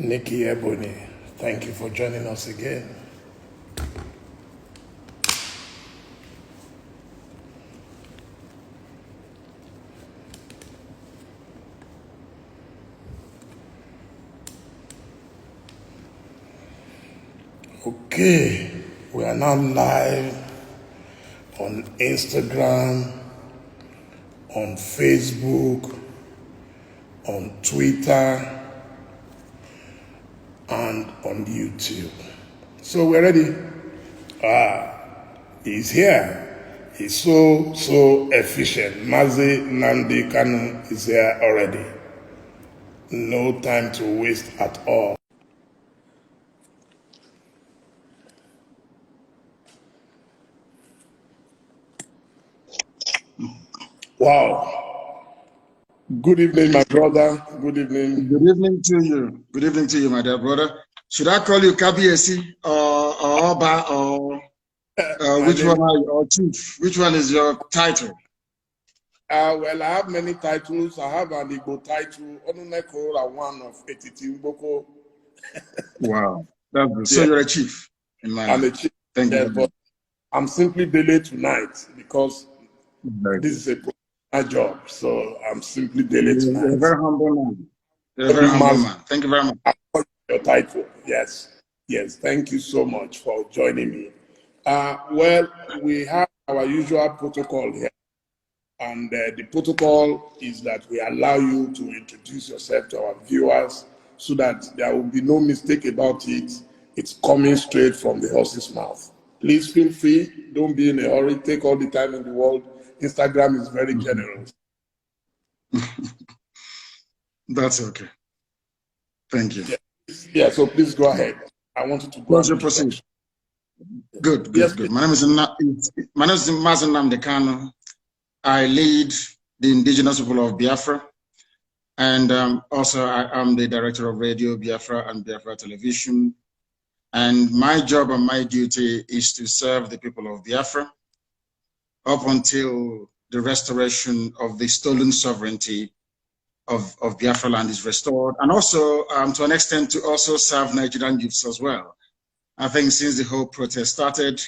Nikki Ebony, thank you for joining us again. Okay, we are now live on Instagram, on Facebook, on Twitter, and on YouTube. So we're ready. He's here. He's so efficient. Mazi Nnamdi Kanu is here already. No time to waste at all. Wow. Good evening, my brother. Good evening. Good evening to you. Good evening to you, my dear brother. Should I call you Kabiesi or Oba or which one are you, or Chief? Which one is your title? Well, I have many titles. I have an Igbo title. Onuneko, one of Etitimboko. Wow. That's good. So you're a chief in my I'm a chief. Thank you. But I'm simply Dele tonight because this is a professional job. So I'm simply Dele tonight. You're a very humble man. You're a very humble man. Thank you very much. Your title. Yes. Thank you so much for joining me. Well, we have our usual protocol here. And the protocol is that we allow you to introduce yourself to our viewers so that there will be no mistake about it. It's coming straight from the horse's mouth. Please feel free. Don't be in a hurry. Take all the time in the world. Instagram is very generous. That's okay. Thank you. Yeah, so please go ahead. I want you to go and proceed. Good. My name is Mazi Nnamdi Kanu. I lead the indigenous people of Biafra, and also I am the director of Radio Biafra and Biafra Television. And my job and my duty is to serve the people of Biafra up until the restoration of the stolen sovereignty of Biafra land is restored, and also to an extent to also serve Nigerian youths as well. I think since the whole protest started,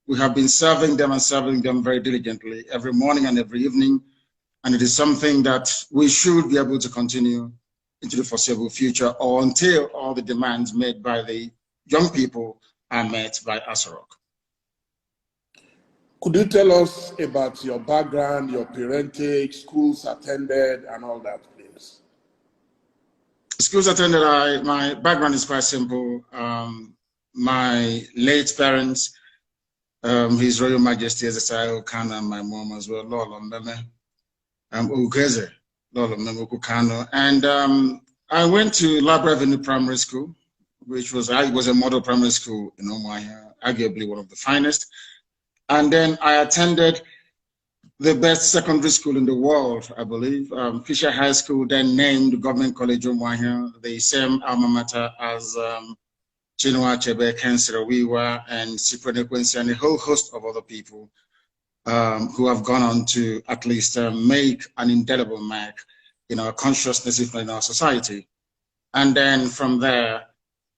we have been serving them very diligently every morning and every evening. And it is something that we should be able to continue into the foreseeable future or until all the demands made by the young people are met by Asarok. Could you tell us about your background, your parentage, schools attended, and all that, please? Schools attended, my background is quite simple. My late parents, His Royal Majesty Ezekiel Kanu, and my mom as well, Lolo Meme, Ugeze, Lolo Meme Kanu. And I went to Lab Avenue Primary School, which was a model primary school in Umuahia, arguably one of the finest. And then I attended the best secondary school in the world, I believe, Fisher High School, then named Government College Umuahia, the same alma mater as Chinua Achebe, Kensira Wiwa, and Cyprian Ekwensi, and a whole host of other people who have gone on to at least make an indelible mark in our consciousness, if not in our society. And then from there,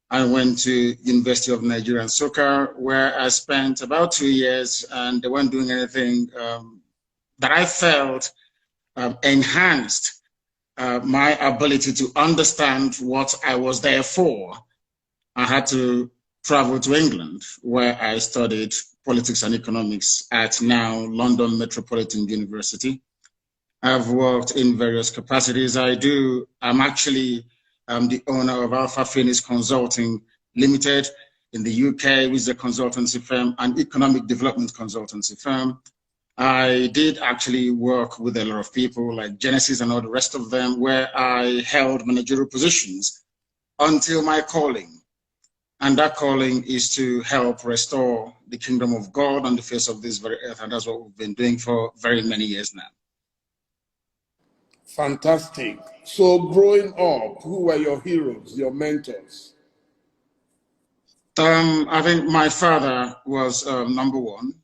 I went to University of Nigeria in Nsukka, where I spent about 2 years, and they weren't doing anything that I felt enhanced my ability to understand what I was there for. I had to travel to England, where I studied politics and economics at now London Metropolitan University. I've worked in various capacities. I'm actually the owner of Alpha Phoenix Consulting Limited in the UK, which is a consultancy firm, an economic development consultancy firm. I did actually work with a lot of people like Genesis and all the rest of them, where I held managerial positions until my calling. And that calling is to help restore the kingdom of God on the face of this very earth. And that's what we've been doing for very many years now. Fantastic. So growing up, who were your heroes, your mentors? I think my father was number one.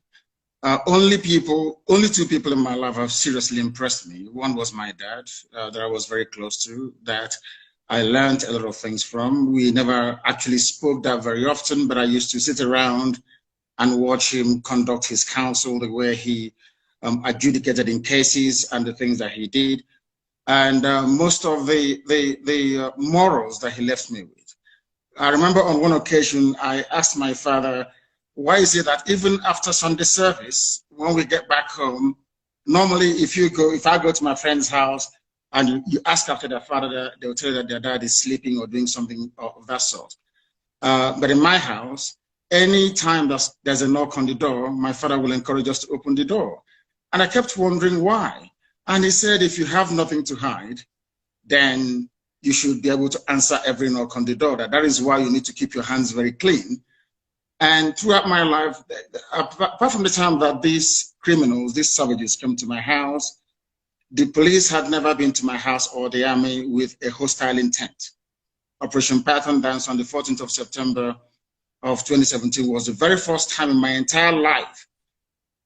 Only two people in my life have seriously impressed me. One was my dad, that I was very close to, that I learned a lot of things from. We never actually spoke that very often, but I used to sit around and watch him conduct his counsel, the way he adjudicated in cases and the things that he did, and most of the morals that he left me with. I remember on one occasion, I asked my father, why is it that even after Sunday service, when we get back home, normally if I go to my friend's house and you ask after their father, they'll tell you that their dad is sleeping or doing something of that sort. But in my house, any time there's a knock on the door, my father will encourage us to open the door. And I kept wondering why. And he said, if you have nothing to hide, then you should be able to answer every knock on the door. That is why you need to keep your hands very clean. And throughout my life, apart from the time that these criminals, these savages came to my house, the police had never been to my house or the army with a hostile intent. Operation Python Dance on the 14th of September of 2017 was the very first time in my entire life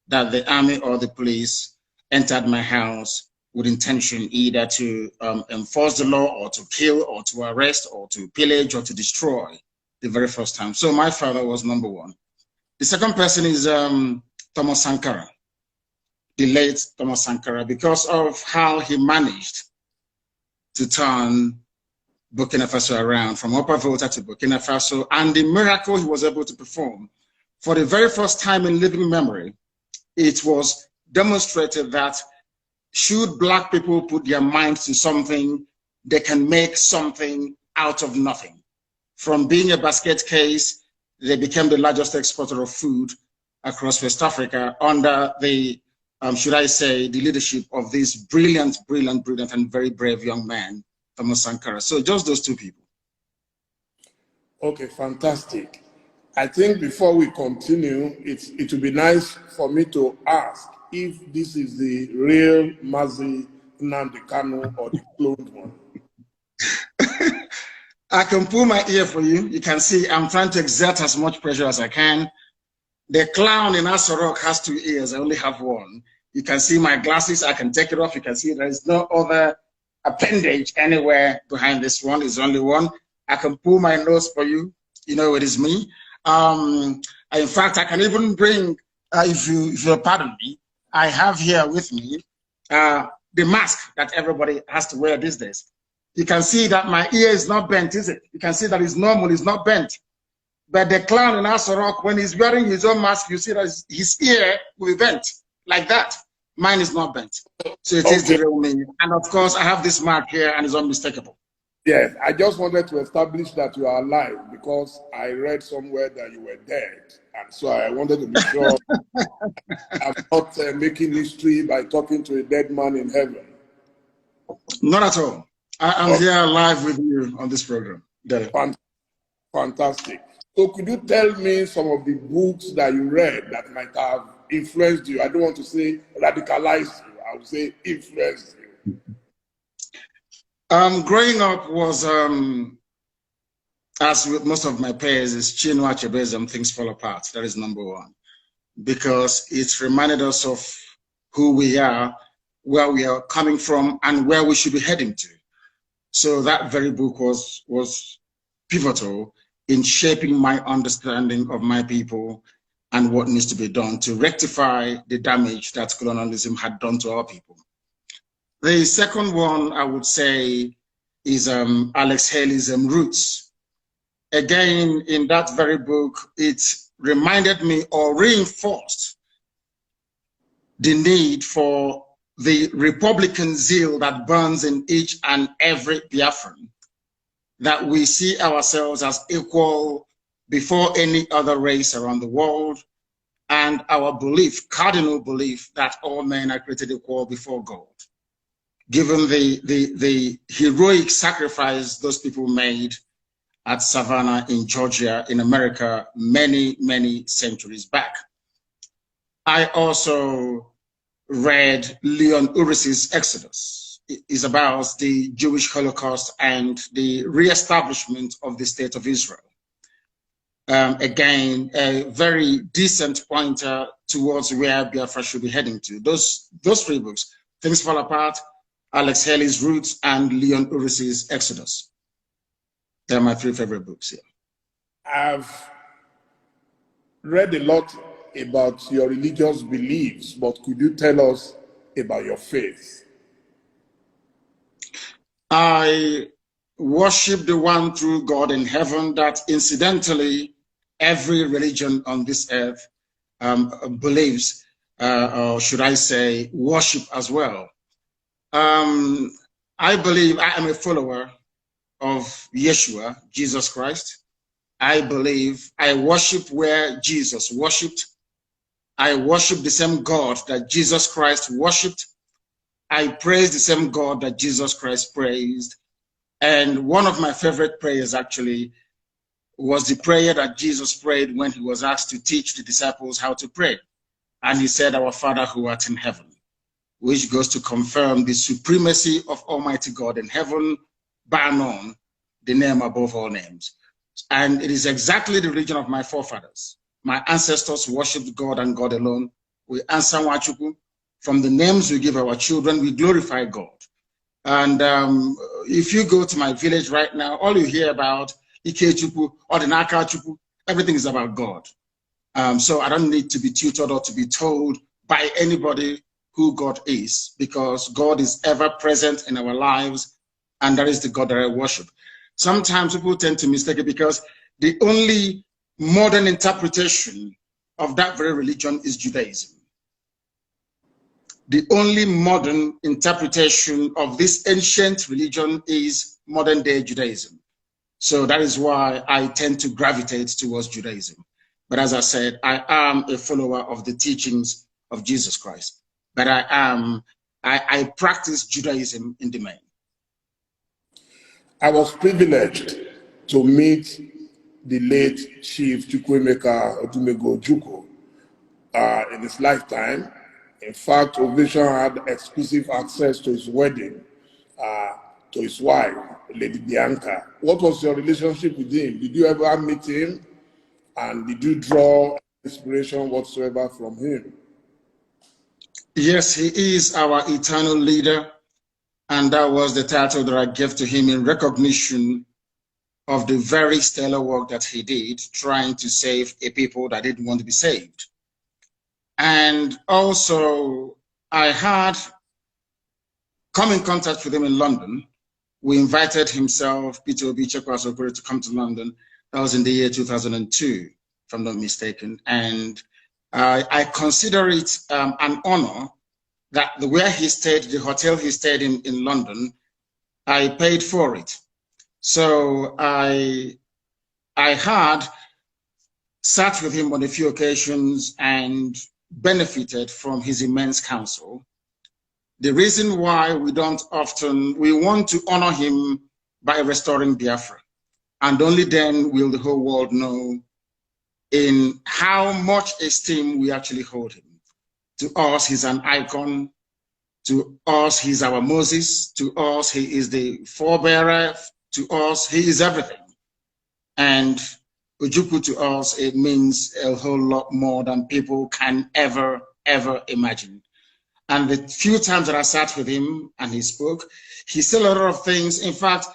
that the army or the police entered my house with intention either to enforce the law or to kill or to arrest or to pillage or to destroy, the very first time. So my father was number one. The second person is Thomas Sankara, the late Thomas Sankara, because of how he managed to turn Burkina Faso around from Upper Volta to Burkina Faso, and the miracle he was able to perform. For the very first time in living memory, it was demonstrated that should Black people put their minds to something, they can make something out of nothing. From being a basket case, they became the largest exporter of food across West Africa under the, should I say, the leadership of this brilliant, and very brave young man, Thomas Sankara. So just those two people. Okay, fantastic. I think before we continue, it would be nice for me to ask if this is the real Mazi Nnamdi Kanu or the cloned one. I can pull my ear for you. You can see I'm trying to exert as much pressure as I can. The clown in Asorok has 2 ears. I only have 1. You can see my glasses. I can take it off. You can see there is no other appendage anywhere behind this one. It's only one. I can pull my nose for you. You know it is me. In fact, I can even bring, if you'll pardon me, I have here with me the mask that everybody has to wear these days. You can see that my ear is not bent, is it? You can see that it's normal, it's not bent. But the clown in Asorok, when he's wearing his own mask, you see that his ear will be bent like that. Mine is not bent. So it is the real me. And of course, I have this mark here and it's unmistakable. Yes, I just wanted to establish that you are alive because I read somewhere that you were dead. And so I wanted to be sure I'm not making history by talking to a dead man in heaven. Not at all. I'm here live with you on this program. Fantastic. So could you tell me some of the books that you read that might have influenced you? I don't want to say radicalized you. I would say influenced you. Growing up was, as with most of my peers, is Chinua Achebe's Things Fall Apart. That is number 1. Because it reminded us of who we are, where we are coming from, and where we should be heading to. So that very book was pivotal in shaping my understanding of my people and what needs to be done to rectify the damage that colonialism had done to our people. The second one I would say is Alex Haley's Roots. Again, in that very book, it reminded me or reinforced the need for the Republican zeal that burns in each and every Biafran, that we see ourselves as equal before any other race around the world, and our belief, cardinal belief, that all men are created equal before God. Given the heroic sacrifice those people made at Savannah in Georgia, in America, many centuries back. I also read Leon Uris's Exodus. It is about the Jewish Holocaust and the reestablishment of the State of Israel. Again, a very decent pointer towards where Biafra should be heading to. Those 3 books, Things Fall Apart, Alex Haley's Roots, and Leon Uris's Exodus. They're my three favorite books. Yeah. I've read a lot about your religious beliefs, but could you tell us about your faith? I worship the one true God in heaven that incidentally every religion on this earth believes, or should I say, worship as well. I believe I am a follower of Yeshua, Jesus Christ. I believe I worship where Jesus worshipped. I worship the same God that Jesus Christ worshipped. I praise the same God that Jesus Christ praised. And one of my favorite prayers actually was the prayer that Jesus prayed when he was asked to teach the disciples how to pray. And he said, "Our Father who art in heaven," which goes to confirm the supremacy of Almighty God in heaven, bar none, the name above all names. And it is exactly the religion of my forefathers. My ancestors worshipped God and God alone. We answer Wachuku. From the names we give our children, we glorify God. And if you go to my village right now, all you hear about Ikechuku or the Nakachuku, everything is about God. So I don't need to be tutored or to be told by anybody who God is, because God is ever present in our lives, and that is the God that I worship. Sometimes people tend to mistake it because the only modern interpretation of that very religion is Judaism. The only modern interpretation of this ancient religion is modern day Judaism. So that is why I tend to gravitate towards Judaism. But as I said, I am a follower of the teachings of Jesus Christ. But I practice Judaism in the main. I was privileged to meet the late Chief Chukwuemeka Odumego Ojukwu in his lifetime. In fact, Ovation had exclusive access to his wedding, to his wife, Lady Bianca. What was your relationship with him? Did you ever meet him? And did you draw inspiration whatsoever from him? Yes, he is our eternal leader. And that was the title that I gave to him in recognition of the very stellar work that he did, trying to save a people that didn't want to be saved. And also, I had come in contact with him in London. We invited himself, Peter Obi Chekwasokore, to come to London. That was in the year 2002, if I'm not mistaken. And I consider it an honor that where he stayed, the hotel he stayed in London, I paid for it. So I had sat with him on a few occasions and benefited from his immense counsel. The reason why we want to honor him by restoring Biafra. And only then will the whole world know in how much esteem we actually hold him. To us, he's an icon. To us, he's our Moses. To us, he is the forebearer. To us, he is everything. And Ojukwu to us, it means a whole lot more than people can ever imagine. And the few times that I sat with him and he spoke, he said a lot of things. In fact,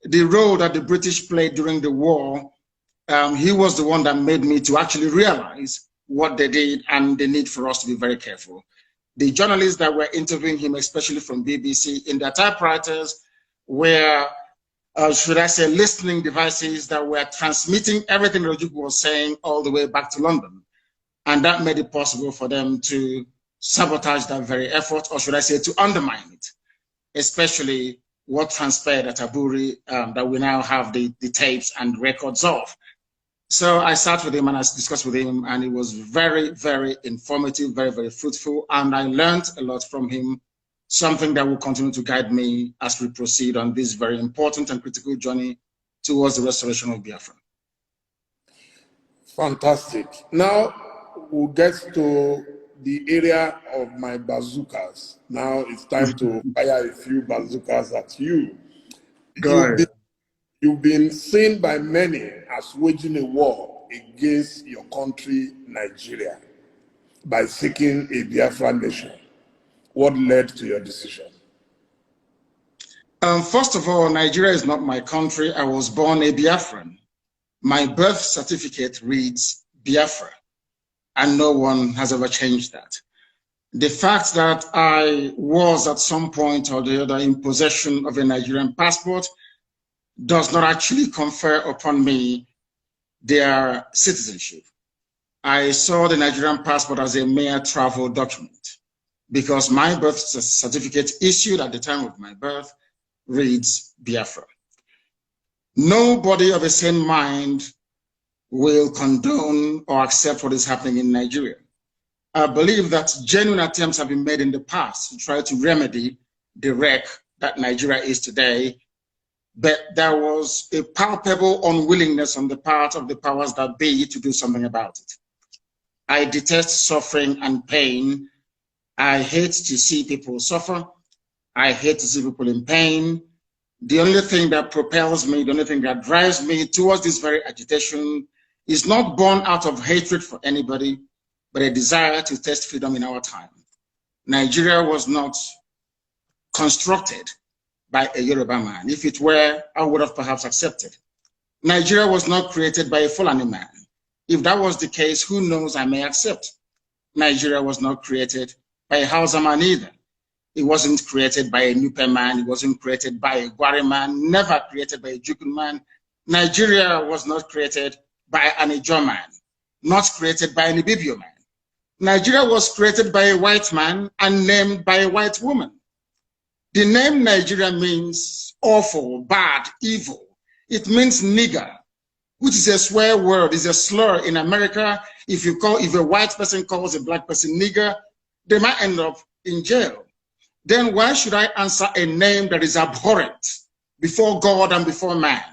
the role that the British played during the war, he was the one that made me to actually realize what they did and the need for us to be very careful. The journalists that were interviewing him, especially from BBC, in their typewriters were, should I say, listening devices that were transmitting everything Ojukwu was saying all the way back to London. And that made it possible for them to sabotage that very effort, or should I say, to undermine it, especially what transpired at Aburi, that we now have the tapes and records of. So I sat with him and I discussed with him, and it was very informative, very fruitful, and I learned a lot from him, something that will continue to guide me as we proceed on this very important and critical journey towards the restoration of Biafra. Fantastic. Now we'll get to the area of my bazookas. Now it's time to fire a few bazookas at you. You've been seen by many as waging a war against your country, Nigeria, by seeking a Biafra nation. What led to your decision? First of all, Nigeria is not my country. I was born a Biafran. My birth certificate reads Biafra, and no one has ever changed that. The fact that I was at some point or the other in possession of a Nigerian passport does not actually confer upon me their citizenship. I saw the Nigerian passport as a mere travel document because my birth certificate issued at the time of my birth reads Biafra. Nobody of a sane mind will condone or accept what is happening in Nigeria. I believe that genuine attempts have been made in the past to try to remedy the wreck that Nigeria is today, but there was a palpable unwillingness on the part of the powers that be to do something about it. I detest suffering and pain. I hate to see people suffer. I hate to see people in pain. The only thing that propels me, the only thing that drives me towards this very agitation is not born out of hatred for anybody, but a desire to test freedom in our time. Nigeria was not constructed by a Yoruba man. If it were, I would have perhaps accepted. Nigeria was not created by a Fulani man. If that was the case, who knows, I may accept. Nigeria was not created by a Hausa man either. It wasn't created by a Nupe man. It wasn't created by a Gwari man, never created by a Jukun man. Nigeria was not created by an Ijaw man, not created by an Ibibio man. Nigeria was created by a white man and named by a white woman. The name Nigeria means awful, bad, evil. It means nigger, which is a swear word, is a slur in America. If a white person calls a black person nigger, they might end up in jail. Then why should I answer a name that is abhorrent before God and before man?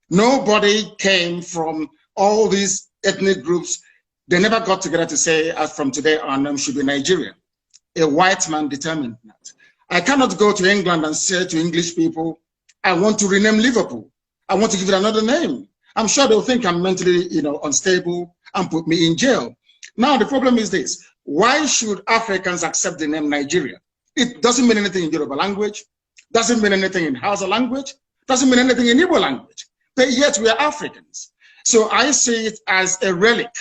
Nobody came from all these ethnic groups. They never got together to say, from today our name should be Nigeria. A white man determined that. I cannot go to England and say to English people, I want to rename Liverpool. I want to give it another name. I'm sure they'll think I'm mentally, unstable and put me in jail. Now, the problem is this. Why should Africans accept the name Nigeria? It doesn't mean anything in Yoruba language, doesn't mean anything in Hausa language, doesn't mean anything in Igbo language, but yet we are Africans. So I see it as a relic,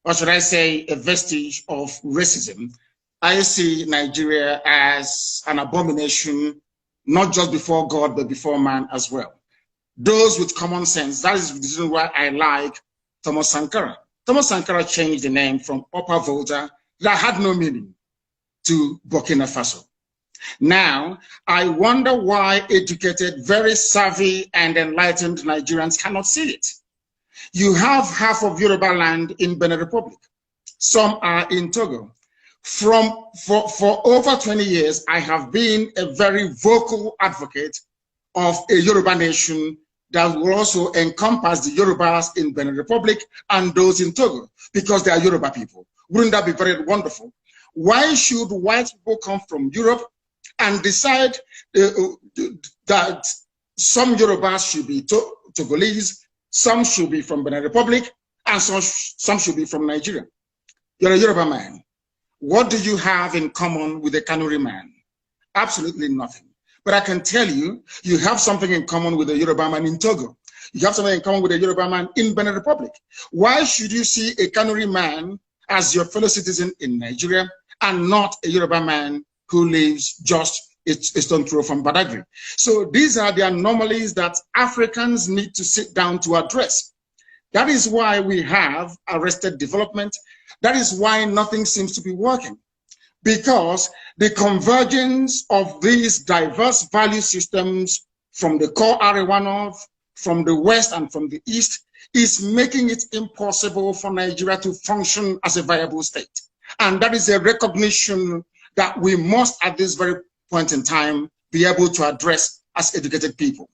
or should I say a vestige of racism. I see Nigeria as an abomination, not just before God, but before man as well. Those with common sense, that is the reason why I like Thomas Sankara. Thomas Sankara changed the name from Upper Volta that had no meaning to Burkina Faso. Now, I wonder why educated, very savvy and enlightened Nigerians cannot see it. You have half of Yoruba land in Benin Republic. Some are in Togo. For over 20 years, I have been a very vocal advocate of a Yoruba nation that will also encompass the Yorubas in Benin Republic and those in Togo, because they are Yoruba people. Wouldn't that be very wonderful? Why should white people come from Europe and decide that some Yorubas should be Togolese, some should be from Benin Republic, and some should be from Nigeria? You're a Yoruba man. What do you have in common with a Kanuri man? Absolutely nothing. But I can tell you, you have something in common with a Yoruba man in Togo. You have something in common with a Yoruba man in Benin Republic. Why should you see a Kanuri man as your fellow citizen in Nigeria and not a Yoruba man who lives just a stone throw from Badagry? So these are the anomalies that Africans need to sit down to address. That is why we have arrested development. That is why nothing seems to be working. Because the convergence of these diverse value systems from the core Arewa North, from the West and from the East is making it impossible for Nigeria to function as a viable state. And that is a recognition that we must, at this very point in time, be able to address as educated people.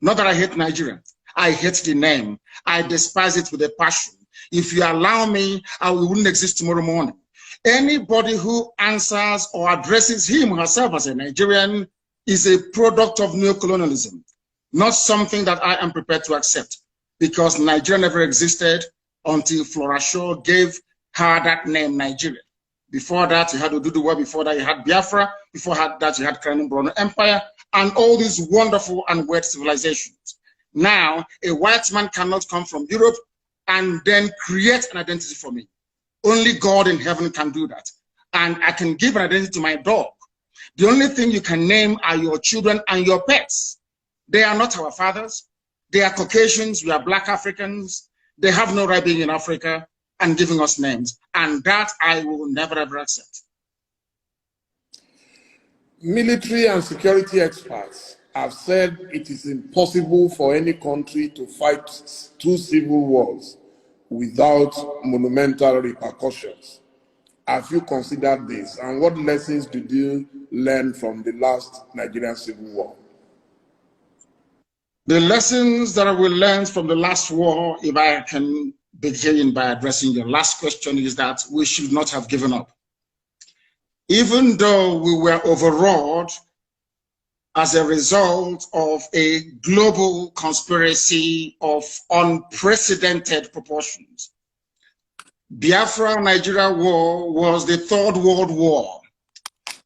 Not that I hate Nigeria. I hate the name. I despise it with a passion. If you allow me, I wouldn't exist tomorrow morning. Anybody who answers or addresses him or herself as a Nigerian is a product of neocolonialism, not something that I am prepared to accept, because Nigeria never existed until Flora Shaw gave her that name, Nigeria. Before that, you had Oduduwa. Before that, you had Biafra. Before that, you had Crown Brono Empire, and all these wonderful and weird civilizations. Now, a white man cannot come from Europe and then create an identity for me. Only God in heaven can do that. And I can give an identity to my dog. The only thing you can name are your children and your pets. They are not our fathers. They are Caucasians. We are Black Africans. They have no right being in Africa and giving us names. And that I will never, ever accept. Military and security experts have said it is impossible for any country to fight 2 civil wars without monumental repercussions. Have you considered this? And what lessons did you learn from the last Nigerian Civil War? The lessons that I will learn from the last war, if I can begin by addressing your last question, is that we should not have given up. Even though we were overawed as a result of a global conspiracy of unprecedented proportions, Biafra-Nigeria war was the Third World War.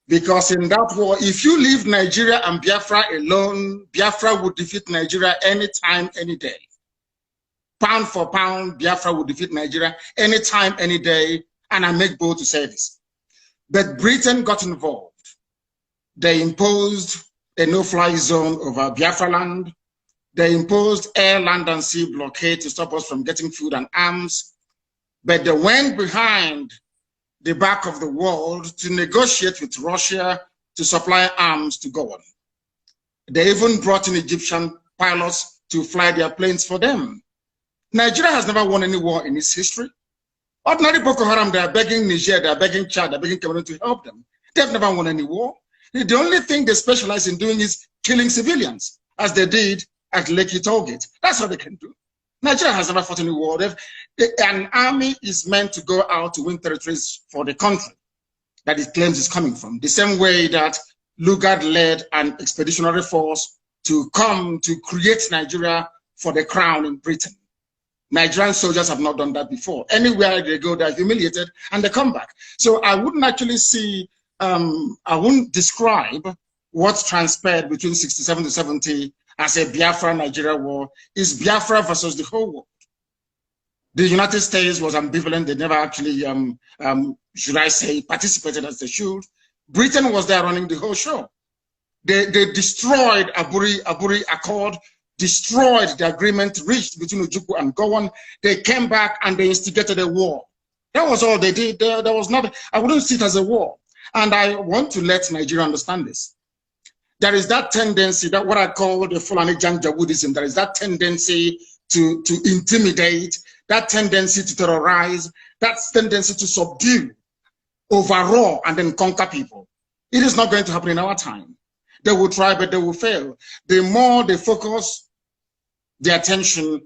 Because in that war, if you leave Nigeria and Biafra alone, Biafra would defeat Nigeria anytime, any day. Pound for pound, Biafra would defeat Nigeria anytime, any day. And I make bold to say this. But Britain got involved. They imposed a no-fly zone over Biafra land. They imposed air, land, and sea blockade to stop us from getting food and arms. But they went behind the back of the world to negotiate with Russia to supply arms to go on. They even brought in Egyptian pilots to fly their planes for them. Nigeria has never won any war in its history. Ordinary Boko Haram, they are begging Niger, they are begging Chad, they are begging Cameroon to help them. They've never won any war. The only thing they specialize in doing is killing civilians, as they did at Lekki Tollgate. That's what they can do. Nigeria has never fought any war. An army is meant to go out to win territories for the country that it claims is coming from. The same way that Lugard led an expeditionary force to come to create Nigeria for the crown in Britain. Nigerian soldiers have not done that before. Anywhere they go, they're humiliated and they come back. So I wouldn't actually see, I wouldn't describe what transpired between 67 to 70 as a Biafra-Nigeria war. Is Biafra versus the whole world. The United States was ambivalent. They never actually, should I say, participated as they should. Britain was there running the whole show. They destroyed Aburi Accord, destroyed the agreement reached between Ojukwu and Gowon. They came back and they instigated a war. That was all they did. There was not, I wouldn't see it as a war. And I want to let Nigeria understand this. There is that tendency, that what I call the Fulani Janjaweedism, there is that tendency to intimidate, that tendency to terrorize, that tendency to subdue, overall, and then conquer people. It is not going to happen in our time. They will try, but they will fail. The more they focus their attention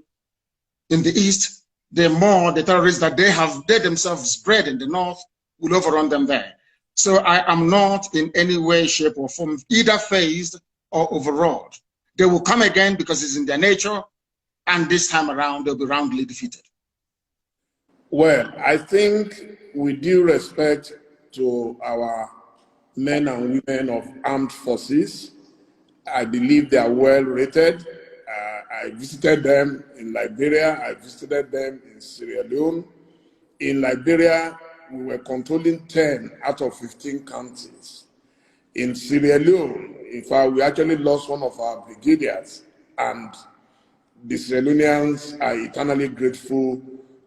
in the East, the more the terrorists that they themselves bred in the North will overrun them there. So I am not in any way, shape, or form either phased or overawed. They will come again because it's in their nature, and this time around they'll be roundly defeated. Well, I think with due respect to our men and women of armed forces, I believe they are well rated. I visited them in Liberia. I visited them in Sierra Leone. In Liberia, we were controlling 10 out of 15 counties. In Sierra Leone, in fact, we actually lost one of our brigadiers, and the Sierra Leoneans are eternally grateful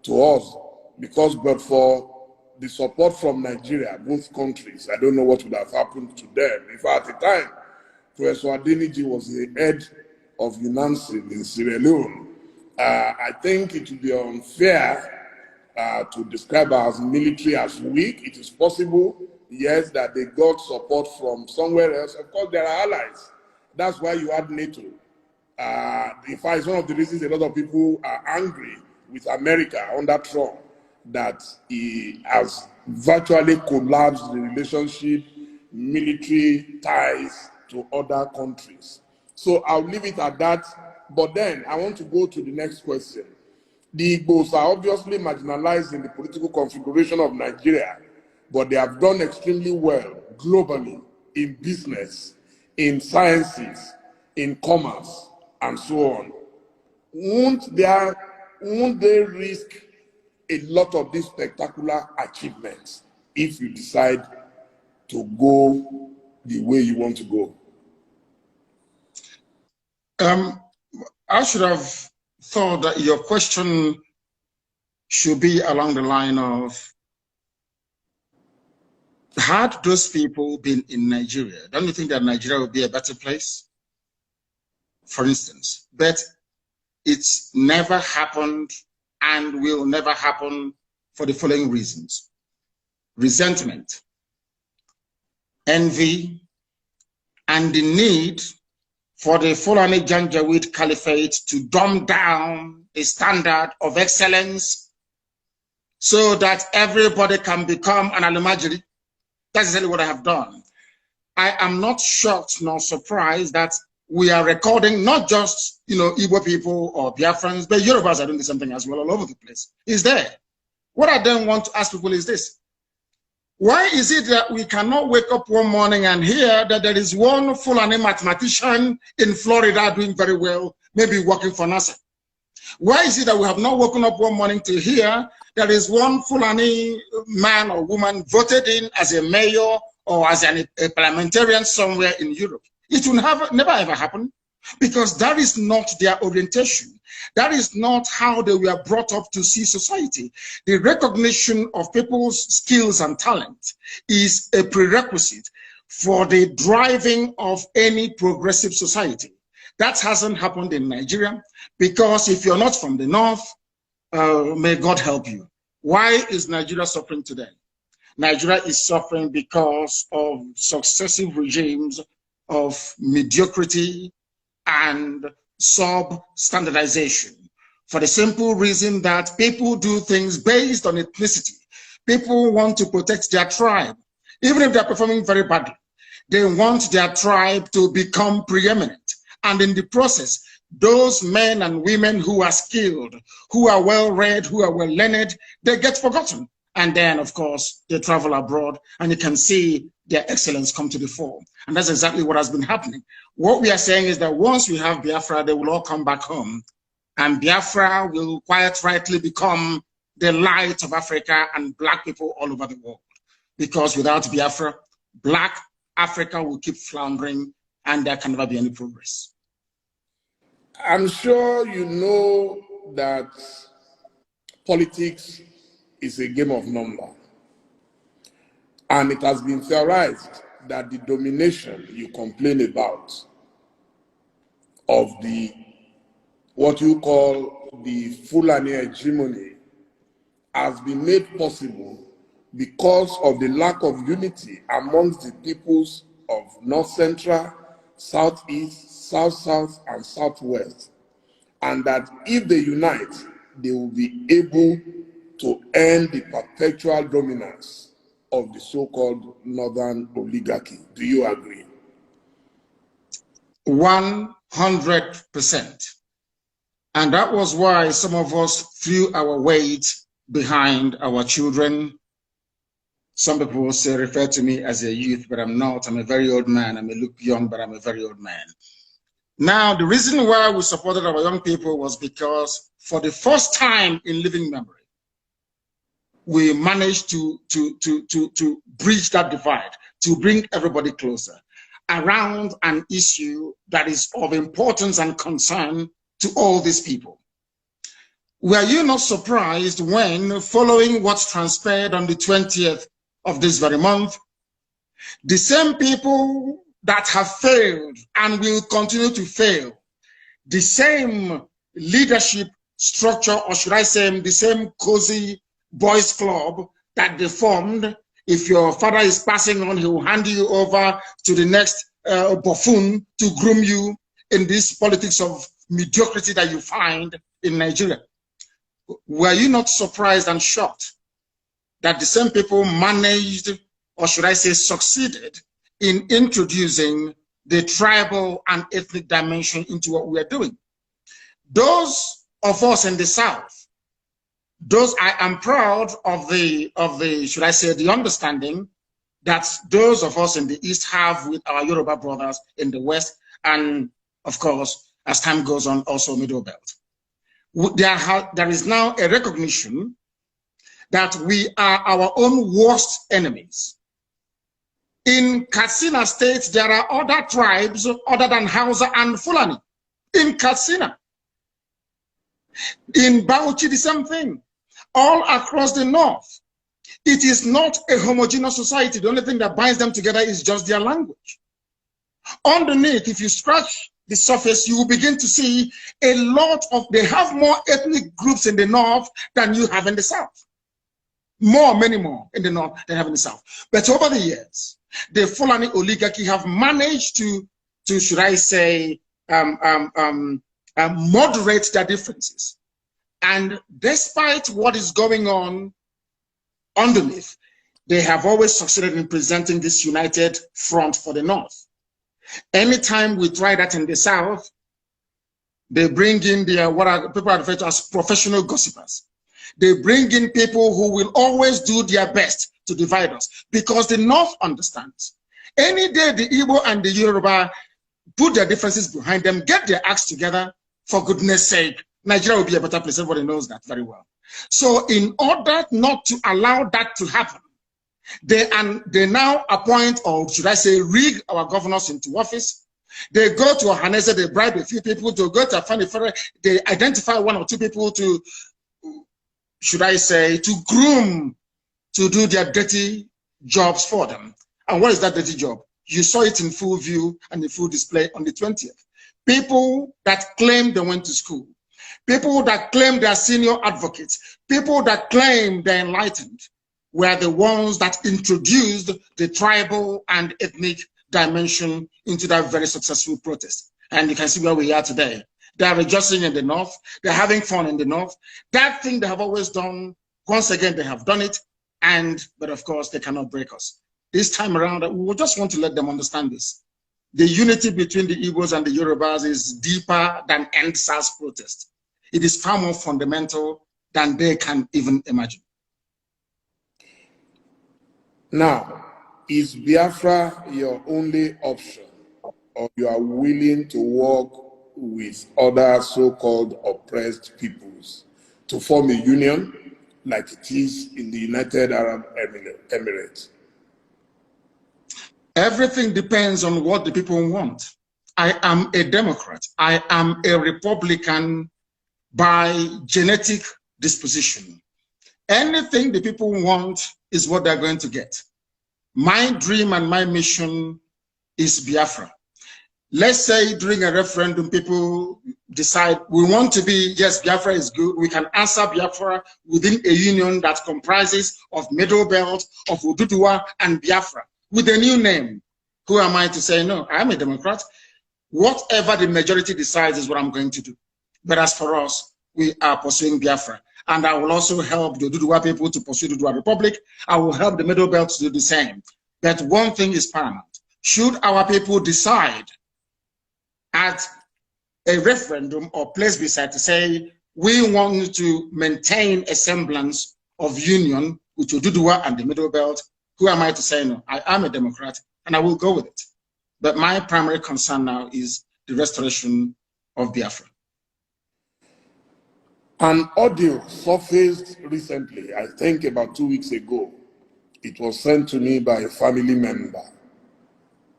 to us because, but for the support from Nigeria, both countries, I don't know what would have happened to them. In fact, at the time, Professor Adeniji was the head of UNAMSIL in Sierra Leone. I think it would be unfair to describe us military as weak. It is possible, yes, that they got support from somewhere else. Of course, there are allies. That's why you had NATO. In fact, it's one of the reasons a lot of people are angry with America under Trump, that he has virtually collapsed the relationship, military ties to other countries. So I'll leave it at that. But then I want to go to the next question. The Igbos are obviously marginalized in the political configuration of Nigeria but they have done extremely well globally in business, in sciences, in commerce, and so on. Won't they risk a lot of these spectacular achievements if you decide to go the way you want to go? I should have thought that your question should be along the line of, had those people been in Nigeria, don't you think that Nigeria would be a better place? For instance, but it's never happened and will never happen for the following reasons: resentment, envy, and the need for the Fulani Janjaweed Caliphate to dumb down the standard of excellence so that everybody can become an Alumajiri. That's exactly what I have done. I am not shocked nor surprised that we are recording not just, Igbo people or Biafrans, but Yorubas are doing something as well all over the place. It's there. What I then want to ask people is this: why is it that we cannot wake up one morning and hear that there is one Fulani mathematician in Florida doing very well, maybe working for NASA? Why is it that we have not woken up one morning to hear there is one Fulani man or woman voted in as a mayor or as a parliamentarian somewhere in Europe? It will never ever happen, because that is not their orientation. That is not how they were brought up to see society. The recognition of people's skills and talent is a prerequisite for the driving of any progressive society. That hasn't happened in Nigeria, because if you're not from the north, may God help you. Why is Nigeria suffering today? Nigeria is suffering because of successive regimes of mediocrity and sub-standardization, for the simple reason that people do things based on ethnicity. People want to protect their tribe. Even if they're performing very badly, they want their tribe to become preeminent. And in the process, those men and women who are skilled, who are well-read, who are well-learned, they get forgotten. And then, of course, they travel abroad, and you can see their excellence come to the fore. And that's exactly what has been happening. What we are saying is that once we have Biafra, they will all come back home. And Biafra will quite rightly become the light of Africa and Black people all over the world. Because without Biafra, Black Africa will keep floundering, and there can never be any progress. I'm sure you know that politics is a game of number. And it has been theorized that the domination you complain about of what you call the Fulani hegemony has been made possible because of the lack of unity amongst the peoples of North Central, Southeast, South-South, and Southwest. And that if they unite, they will be able to end the perpetual dominance of the so-called Northern oligarchy. Do you agree? 100%. And that was why some of us threw our weight behind our children. Some people will say, refer to me as a youth, but I'm not. I'm a very old man. I may look young, but I'm a very old man. Now, the reason why we supported our young people was because for the first time in living memory, we managed to bridge that divide, to bring everybody closer around an issue that is of importance and concern to all these people. Were you not surprised when, following what transpired on the 20th of this very month, the same people that have failed and will continue to fail, the same leadership structure, or should I say the same cozy boys club that they formed, if your father is passing on, he will hand you over to the next buffoon to groom you in this politics of mediocrity that you find in Nigeria. Were you not surprised and shocked that the same people managed, or should I say succeeded, in introducing the tribal and ethnic dimension into what we are doing? Those of us in the South Those I am proud of the should I say the understanding that those of us in the East have with our Yoruba brothers in the West, and of course, as time goes on, also Middle Belt. There is now a recognition that we are our own worst enemies. In Katsina State, there are other tribes other than Hausa and Fulani. In Katsina. In Bauchi, the same thing. All across the north. It is not a homogeneous society. The only thing that binds them together is just their language. Underneath, if you scratch the surface, you will begin to see a lot of, they have more ethnic groups in the north than you have in the south. Many more in the north than have in the south. But over the years, the Fulani oligarchy have managed to should I say, moderate their differences. And despite what is going on underneath, they have always succeeded in presenting this united front for the north. Anytime we try that in the south, they bring in their what people refer to as professional gossipers. They bring in people who will always do their best to divide us, because the north understands. Any day the Igbo and the Yoruba put their differences behind them, get their acts together, for goodness sake, Nigeria will be a better place. Everybody knows that very well. So in order not to allow that to happen, they now appoint, or should I say, rig our governors into office. They go to Ohanese, they bribe a few people to go to Afani, they identify one or two people to, should I say, to groom, to do their dirty jobs for them. And what is that dirty job? You saw it in full view and in full display on the 20th. People that claim they went to school, people that claim they are senior advocates, people that claim they're enlightened, were the ones that introduced the tribal and ethnic dimension into that very successful protest. And you can see where we are today. They are rejoicing in the north. They're having fun in the north. That thing they have always done, once again, they have done it. But of course, they cannot break us. This time around, we just want to let them understand this. The unity between the Igbos and the Yorubas is deeper than EndSARS protest. It is far more fundamental than they can even imagine. Now, is Biafra your only option, or you are willing to work with other so-called oppressed peoples to form a union like it is in the United Arab Emirates? Everything depends on what the people want. I am a Democrat. I am a Republican by genetic disposition. Anything the people want is what they're going to get. My dream and my mission is Biafra. Let's say during a referendum, people decide we want to be, yes, Biafra is good. We can answer Biafra within a union that comprises of Middle Belt, of Oduduwa and Biafra with a new name. Who am I to say no? I'm a Democrat. Whatever the majority decides is what I'm going to do. But as for us, we are pursuing Biafra. And I will also help the Oduduwa people to pursue the Oduduwa Republic. I will help the Middle Belt to do the same. But one thing is paramount. Should our people decide at a referendum or plebiscite to say, we want to maintain a semblance of union with Oduduwa and the Middle Belt, who am I to say no? I am a Democrat and I will go with it. But my primary concern now is the restoration of Biafra. An audio surfaced recently, I think about 2 weeks ago. It was sent to me by a family member,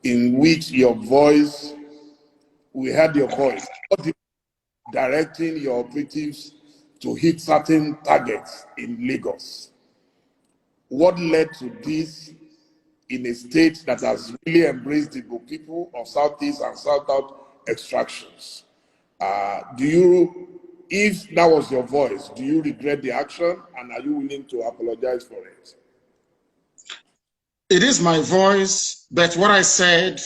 in which your voice, we heard your voice, directing your operatives to hit certain targets in Lagos. What led to this in a state that has really embraced the people of Southeast and South extractions? If that was your voice, do you regret the action, and are you willing to apologize for it? It is my voice, but what I said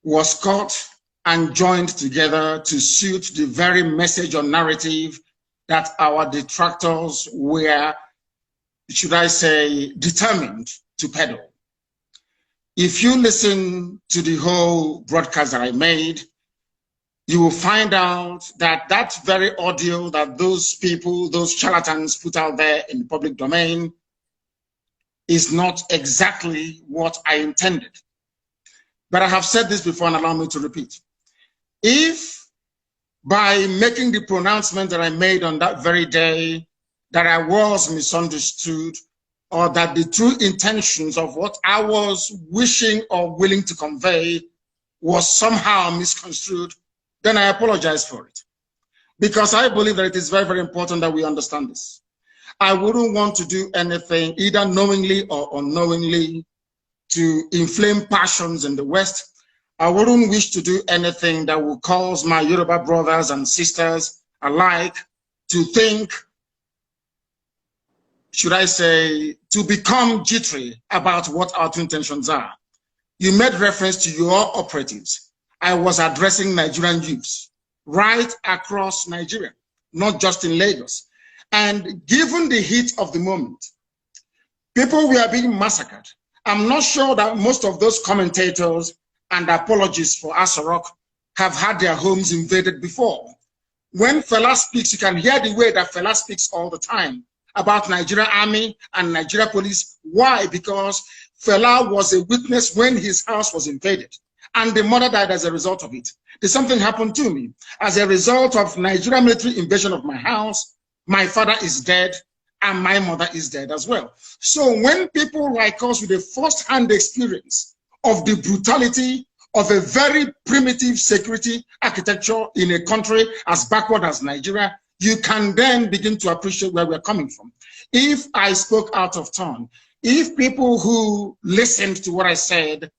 was cut and joined together to suit the very message or narrative that our detractors were, should I say, determined to peddle. If you listen to the whole broadcast that I made, you will find out that that very audio that those people, those charlatans put out there in the public domain is not exactly what I intended. But I have said this before and allow me to repeat. If by making the pronouncement that I made on that very day that I was misunderstood, or that the true intentions of what I was wishing or willing to convey was somehow misconstrued, then I apologize for it. Because I believe that it is very, very important that we understand this. I wouldn't want to do anything, either knowingly or unknowingly, to inflame passions in the West. I wouldn't wish to do anything that will cause my Yoruba brothers and sisters alike to think, should I say, to become jittery about what our true intentions are. You made reference to your operatives. I was addressing Nigerian youths right across Nigeria, not just in Lagos. And given the heat of the moment, people were being massacred. I'm not sure that most of those commentators and apologists for Asarok have had their homes invaded before. When Fela speaks, you can hear the way that Fela speaks all the time about Nigeria Army and Nigeria Police. Why? Because Fela was a witness when his house was invaded, and the mother died as a result of it. There's something happened to me. As a result of Nigeria military invasion of my house, my father is dead, and my mother is dead as well. So when people like us with a first-hand experience of the brutality of a very primitive security architecture in a country as backward as Nigeria, you can then begin to appreciate where we're coming from. If I spoke out of turn, if people who listened to what I said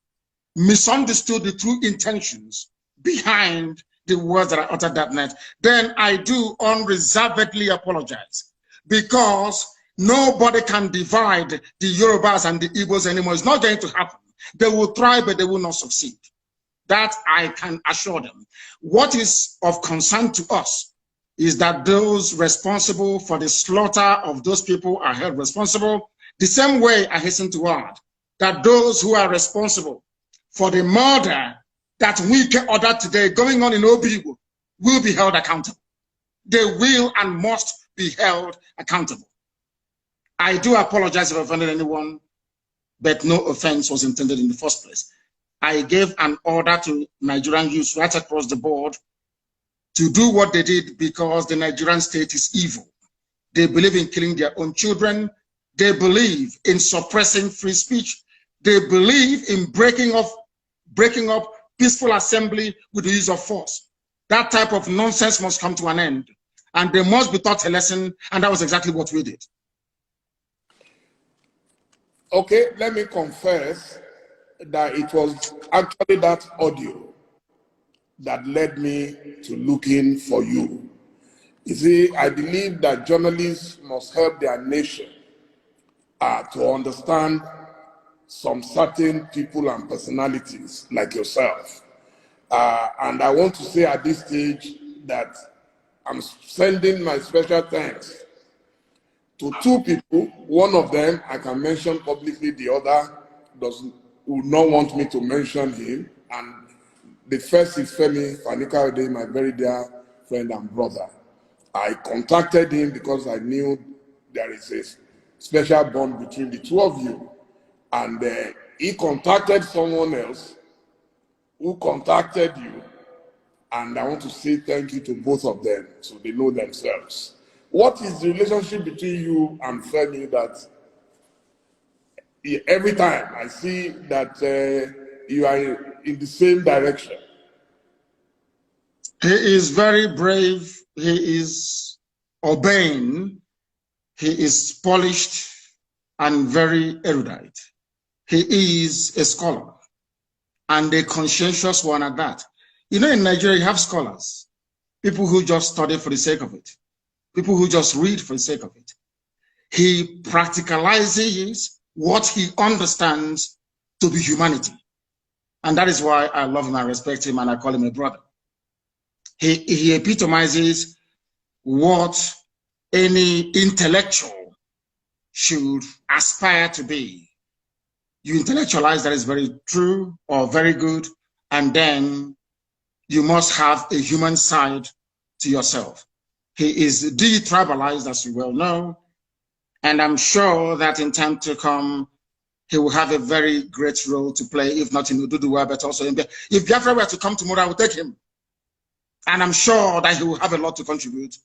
misunderstood the true intentions behind the words that I uttered that night, then I do unreservedly apologize, because nobody can divide the Yorubas and the Igbos anymore. It's not going to happen. They will try, but they will not succeed. That I can assure them. What is of concern to us is that those responsible for the slaughter of those people are held responsible. The same way, I hasten to add, that those who are responsible for the murder that we ordered today going on in Obiwo will be held accountable. They will and must be held accountable. I do apologize if I offended anyone, but no offense was intended in the first place. I gave an order to Nigerian youths right across the board to do what they did because the Nigerian state is evil. They believe in killing their own children. They believe in suppressing free speech. They believe in breaking up peaceful assembly with the use of force. That type of nonsense must come to an end, and they must be taught a lesson, and that was exactly what we did. Okay, let me confess that it was actually that audio that led me to looking for you. You see, I believe that journalists must help their nation to understand some certain people and personalities like yourself. And I want to say at this stage that I'm sending my special thanks to two people. One of them I can mention publicly, the other would not want me to mention him. And the first is Femi Fanikaude, my very dear friend and brother. I contacted him because I knew there is a special bond between the two of you. And he contacted someone else who contacted you. And I want to say thank you to both of them so they know themselves. What is the relationship between you and Femi that every time I see that you are in the same direction? He is very brave. He is urbane. He is polished and very erudite. He is a scholar and a conscientious one at that. You know, in Nigeria, you have scholars, people who just study for the sake of it, people who just read for the sake of it. He practicalizes what he understands to be humanity. And that is why I love him, I respect him, and I call him a brother. He epitomizes what any intellectual should aspire to be. You intellectualize that is very true or very good, and then you must have a human side to yourself. He is de-tribalized, as you well know, and I'm sure that in time to come, he will have a very great role to play, if not in Ududuwa, but also in Biafra. If Biafra were to come tomorrow, I will take him. And I'm sure that he will have a lot to contribute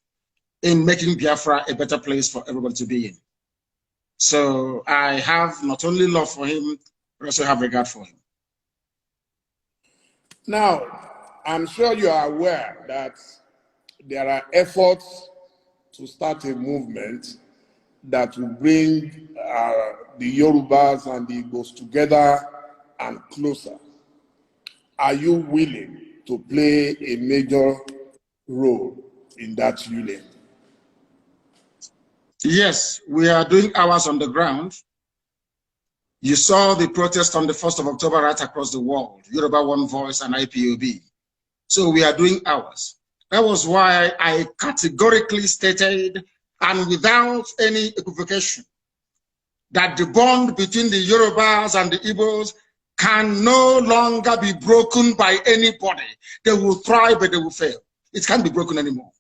in making Biafra a better place for everybody to be in. So I have not only love for him, but also have regard for him. Now, I'm sure you are aware that there are efforts to start a movement that will bring the Yorubas and the Igbos together and closer. Are you willing to play a major role in that union? Yes, we are doing ours on the ground. You saw the protest on the 1st of October right across the world, Yoruba One Voice and IPOB. So we are doing ours. That was why I categorically stated, and without any equivocation, that the bond between the Yorubas and the Igbos can no longer be broken by anybody. They will try, but they will fail. It can't be broken anymore.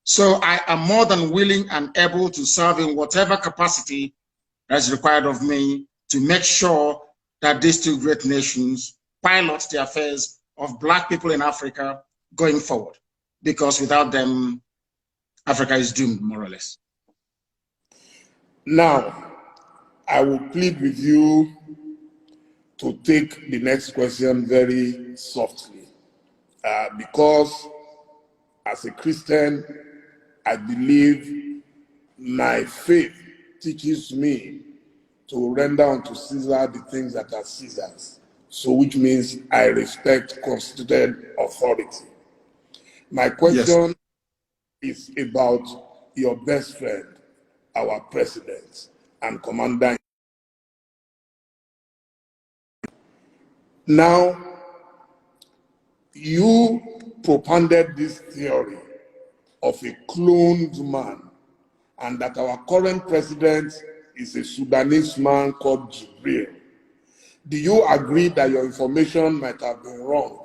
So I am more than willing and able to serve in whatever capacity that is required of me to make sure that these two great nations pilot the affairs of Black people in Africa going forward. Because without them, Africa is doomed, more or less. Now, I will plead with you to take the next question very softly, because as a Christian, I believe my faith teaches me to render unto Caesar the things that are Caesar's. So which means I respect constituted authority. My question is about your best friend, our president and commander. Now, you propounded this theory of a cloned man, and that our current president is a Sudanese man called Jibril. Do you agree that your information might have been wrong,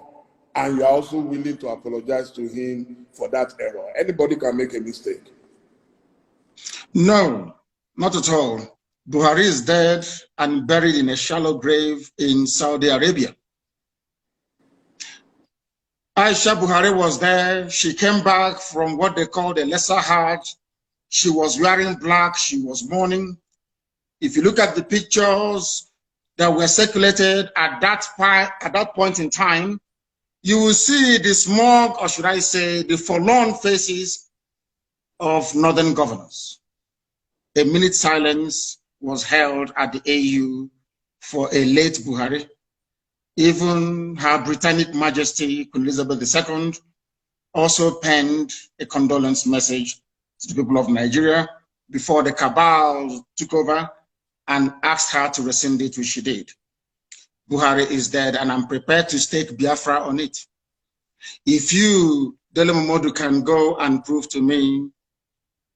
and you are also willing to apologize to him for that error? Anybody can make a mistake. No, not at all. Buhari is dead and buried in a shallow grave in Saudi Arabia. Aisha Buhari was there. She came back from what they called a lesser Hajj. She was wearing black. She was mourning. If you look at the pictures that were circulated at that point in time, you will see the smug, or should I say, the forlorn faces of northern governors. A minute silence was held at the AU for a late Buhari. Even Her Britannic Majesty, Queen Elizabeth II, also penned a condolence message to the people of Nigeria before the cabal took over and asked her to rescind it, which she did. Buhari is dead, and I'm prepared to stake Biafra on it. If you, Dele Momodu, can go and prove to me,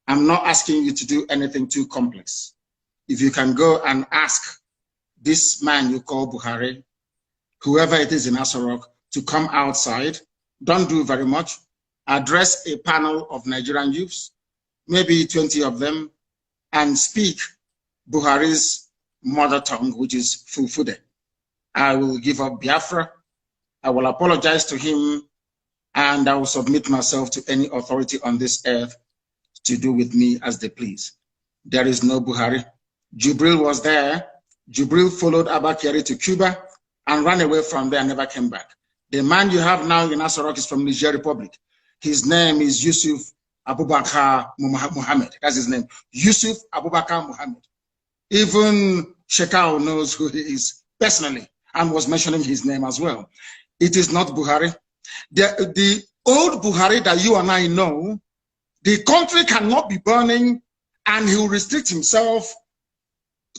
I'm not asking you to do anything too complex. If you can go and ask this man you call Buhari, whoever it is in Asorok, to come outside, don't do very much, address a panel of Nigerian youths, maybe 20 of them, and speak Buhari's mother tongue, which is Fulfude. I will give up Biafra, I will apologize to him, and I will submit myself to any authority on this earth to do with me as they please. There is no Buhari. Jibril was there. Jibril followed Abba Kyari to Cuba and ran away from there and never came back. The man you have now in Asorok is from Niger Republic. His name is Yusuf Abubakar Muhammad. That's his name. Yusuf Abubakar Muhammad. Even Shekau knows who he is personally and was mentioning his name as well. It is not Buhari. The old Buhari that you and I know, the country cannot be burning and he will restrict himself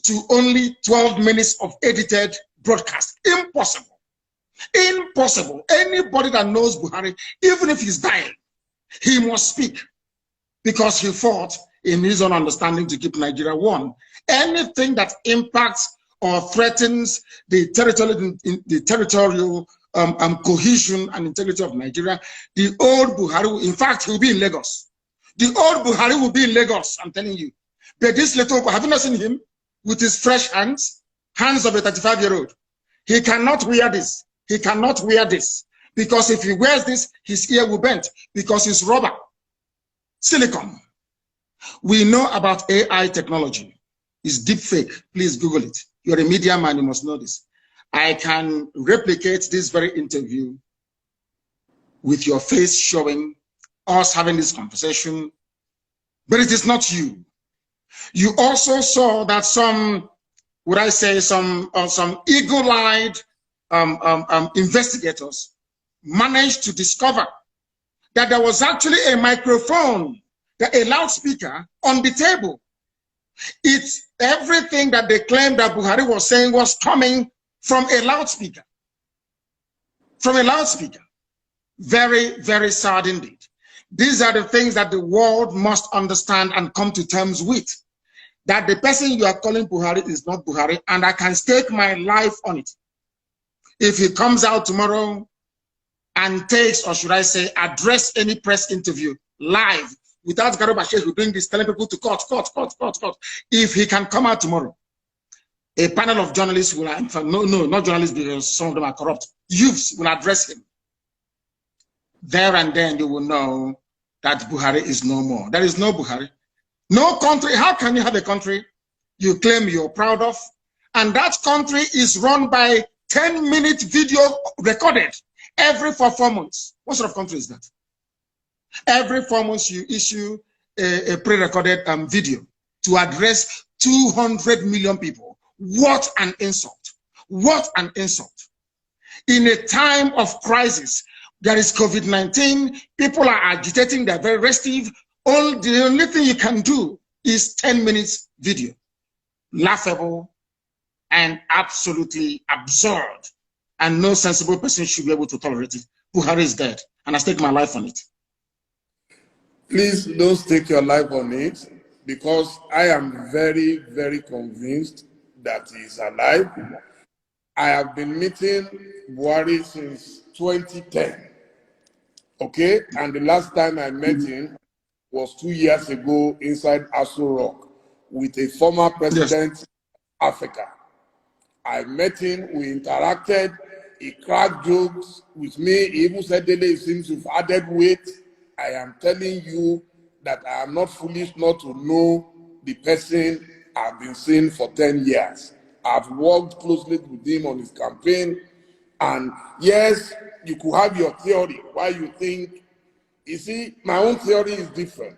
to only 12 minutes of edited broadcast. Impossible. Impossible. Anybody that knows Buhari, even if he's dying, he must speak because he fought in his own understanding to keep Nigeria one. Anything that impacts or threatens the territorial cohesion and integrity of Nigeria, the old Buhari, in fact, he will be in Lagos. The old Buhari will be in Lagos, I'm telling you. But this little, have you not seen him with his fresh hands of a 35-year-old? He cannot wear this. He cannot wear this. Because if he wears this, his ear will bend. Because it's rubber, silicone. We know about AI technology. It's deep fake. Please Google it. You're a media man, you must know this. I can replicate this very interview with your face showing us having this conversation, but it is not you. You also saw that some, would I say, some eagle-eyed investigators managed to discover that there was actually a microphone, a loudspeaker on the table. It's everything that they claimed that Buhari was saying was coming from a loudspeaker. From a loudspeaker. Very, very sad indeed. These are the things that the world must understand and come to terms with. That the person you are calling Buhari is not Buhari, and I can stake my life on it. If he comes out tomorrow and takes, or should I say, address any press interview live without Garba who doing this, telling people to cut. If he can come out tomorrow, a panel of journalists will, in fact, no, not journalists because some of them are corrupt, youths will address him. There and then you will know that Buhari is no more. There is no Buhari. No country. How can you have a country you claim you're proud of, and that country is run by 10-minute video recorded every 4 months? What sort of country is that? Every 4 months you issue a pre-recorded video to address 200 million people. What an insult. What an insult. In a time of crisis, there is COVID-19, people are agitating, they're very restive. The only thing you can do is 10 minutes video. Laughable and absolutely absurd. And no sensible person should be able to tolerate it. Buhari is dead, and I stake my life on it. Please don't stake your life on it, because I am very, very convinced that he is alive. I have been meeting Buhari since 2010. Okay, and the last time I met him was 2 years ago inside Aso Rock with a former president of Africa. I met him, we interacted, he cracked jokes with me, he even said, Dele, it seems you've added weight. I am telling you that I am not foolish not to know the person I've been seeing for 10 years. I've worked closely with him on his campaign, and yes, you could have your theory, why you think. You see, my own theory is different.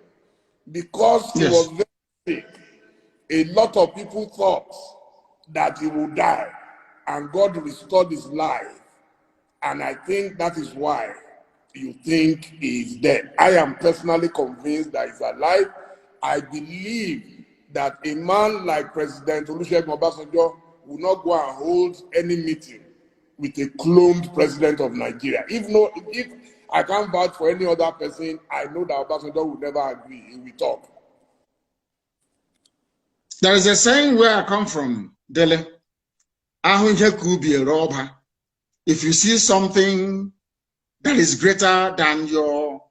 Because he was very sick, a lot of people thought that he would die, and God restored his life. And I think that is why you think he is dead. I am personally convinced that he's alive. I believe that a man like President Olusegun Obasanjo will not go and hold any meeting with a cloned president of Nigeria. If I can't vouch for any other person, I know that Obasanjo will never agree. He will talk. There is a saying where I come from, Dele. If you see something that is greater than your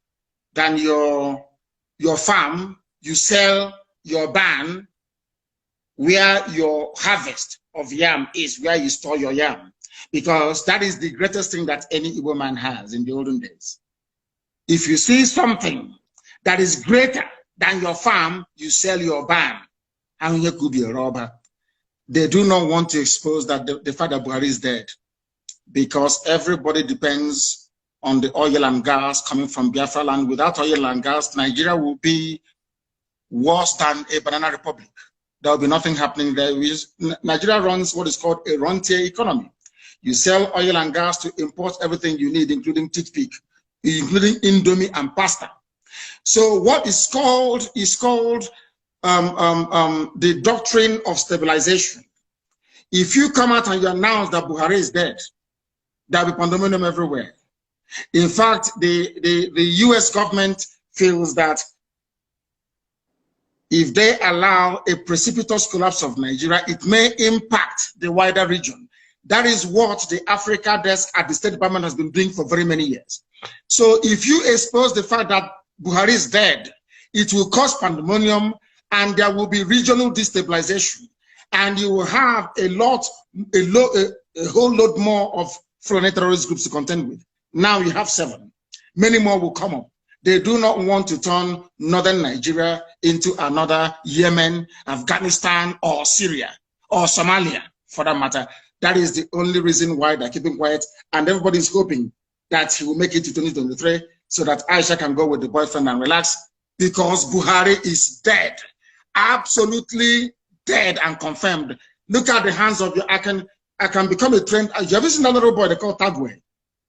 farm, you sell your barn where your harvest of yam is, where you store your yam. Because that is the greatest thing that any Igbo man has in the olden days. If you see something that is greater than your farm, you sell your barn. And you could be a robber. They do not want to expose that the fact that Buhari is dead, because everybody depends on the oil and gas coming from Biafra land. Without oil and gas, Nigeria will be worse than a banana republic. There will be nothing happening there. Nigeria runs what is called a rentier economy. You sell oil and gas to import everything you need, including toothpick, including Indomie and pasta. So what is called the doctrine of stabilization. If you come out and you announce that Buhari is dead, there will be pandemonium everywhere. In fact, the US government feels that if they allow a precipitous collapse of Nigeria, it may impact the wider region. That is what the Africa desk at the State Department has been doing for very many years. So if you expose the fact that Buhari is dead, it will cause pandemonium and there will be regional destabilization. And you will have a whole load more of foreign terrorist groups to contend with. Now you have 7. Many more will come up. They do not want to turn northern Nigeria into another Yemen, Afghanistan, or Syria, or Somalia, for that matter. That is the only reason why they're keeping quiet. And everybody's hoping that he will make it to 2023 so that Aisha can go with the boyfriend and relax, because Buhari is dead. Absolutely dead and confirmed. Look at the hands of your, I can become a trend. You ever seen that little boy they call Tagwe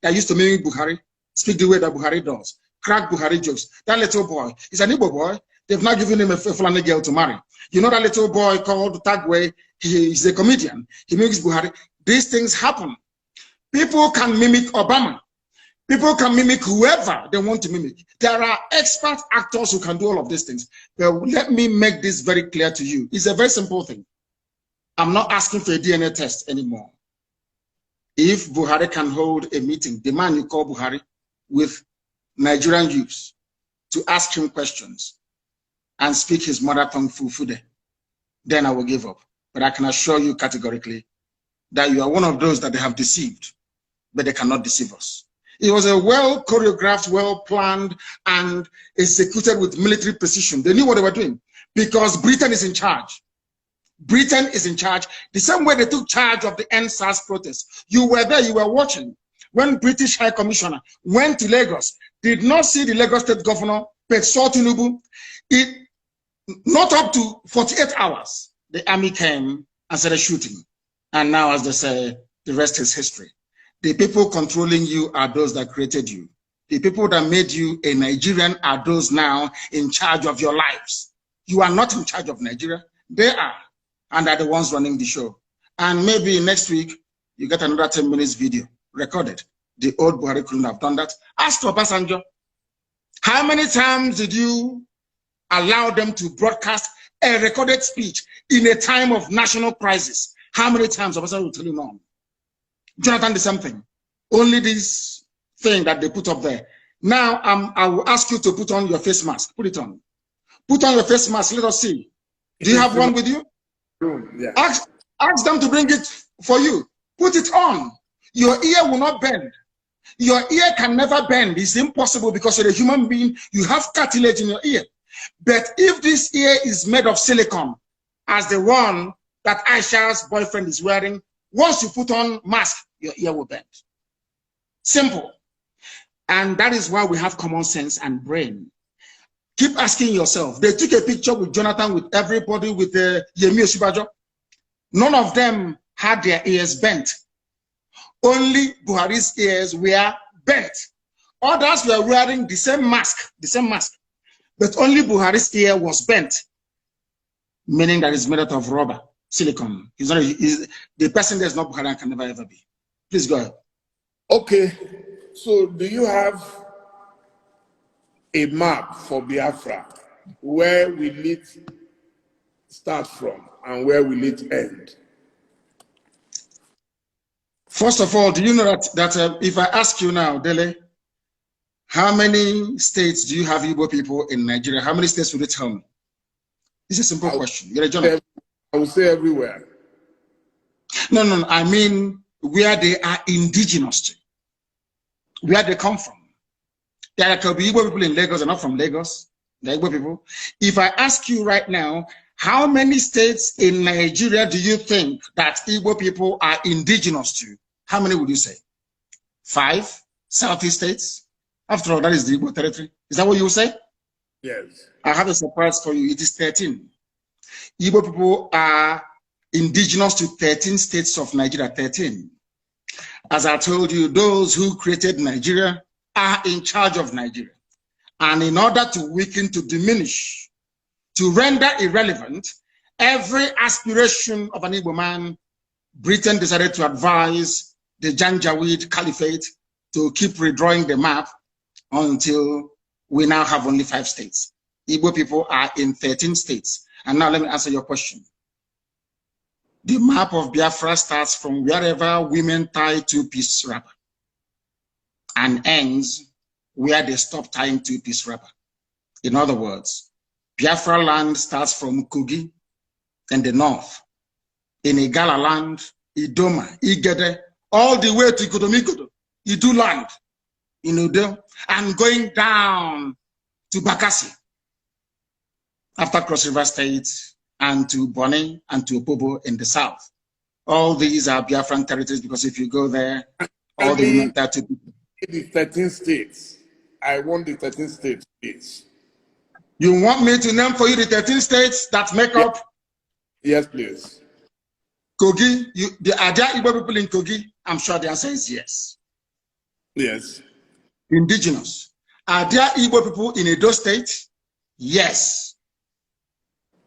that used to mimic Buhari, speak the way that Buhari does, crack Buhari jokes? That little boy is an Igbo boy. They've not given him a Fulani girl to marry. You know that little boy called Tagwe, he's a comedian. He mimics Buhari. These things happen. People can mimic Obama. People can mimic whoever they want to mimic. There are expert actors who can do all of these things. But let me make this very clear to you. It's a very simple thing. I'm not asking for a DNA test anymore. If Buhari can hold a meeting, the man you call Buhari, with Nigerian youths to ask him questions and speak his mother tongue Fufude, then I will give up. But I can assure you categorically that you are one of those that they have deceived, but they cannot deceive us. It was a well choreographed, well planned, and executed with military precision. They knew what they were doing because Britain is in charge. Britain is in charge. The same way they took charge of the NSAS protest. You were there, you were watching when British High Commissioner went to Lagos, did not see the Lagos State Governor, but saw Tinubu. Not up to 48 hours, the army came and started shooting. And now, as they say, the rest is history. The people controlling you are those that created you. The people that made you a Nigerian are those now in charge of your lives. You are not in charge of Nigeria. They are, and are the ones running the show. And maybe next week, you get another 10 minutes video recorded. The old Buhari couldn't have done that. Ask Obasanjo, how many times did you allow them to broadcast a recorded speech in a time of national crisis? How many times? Obasanjo will tell you no. Jonathan, the same thing. Only this thing that they put up there. Now, I will ask you to put on your face mask. Put it on. Put on your face mask. Let us see. Do you have one with you? Yeah. Ask them to bring it for you. Put it on. Your ear will not bend. Your ear can never bend. It's impossible because you're a human being. You have cartilage in your ear. But if this ear is made of silicone, as the one that Aisha's boyfriend is wearing, once you put on mask, your ear will bend. Simple. And that is why we have common sense and brain. Keep asking yourself. They took a picture with Jonathan, with everybody, with Yemi Osinbajo. None of them had their ears bent. Only Buhari's ears were bent. Others were wearing the same mask, but only Buhari's ear was bent, meaning that it's made out of rubber, silicone. He's not, the person that's not Buhari can never ever be. Please go ahead. Okay, so do you have a map for Biafra? Where will it start from and where will it end? First of all, do you know that if I ask you now, Dele, how many states do you have Igbo people in Nigeria? How many states would you tell me? It's a simple question. You're a journalist. I would say everywhere. No. I mean where they are indigenous to, where they come from. There could be Igbo people in Lagos. They're not from Lagos. They're Igbo people. If I ask you right now, how many states in Nigeria do you think that Igbo people are indigenous to? How many would you say? 5 Southeast states? After all, that is the Igbo territory. Is that what you would say? Yes. I have a surprise for you. It is 13. Igbo people are indigenous to 13 states of Nigeria. 13. As I told you, those who created Nigeria are in charge of Nigeria. And in order to weaken, to diminish, to render irrelevant every aspiration of an Igbo man, Britain decided to advise the Janjaweed Caliphate to keep redrawing the map until we now have only 5 states. Igbo people are in 13 states. And now let me answer your question. The map of Biafra starts from wherever women tie two-piece wrapper and ends where they stop tying two-piece wrapper. In other words, Biafra land starts from Kogi in the north, in Igala land, Idoma, Igede, all the way to Ikodomikodo, Idu land, in Udo, and going down to Bakassi, after Cross River State, and to Bonny and to Opobo in the south. All these are Biafran territories because if you go there, all the women there to the 13 states. I want the 13 states, please. You want me to name for you the 13 states that make up? Yes, please. Kogi, are there Igbo people in Kogi? I'm sure the answer is yes. Yes. Indigenous. Are there Igbo people in Edo State? Yes.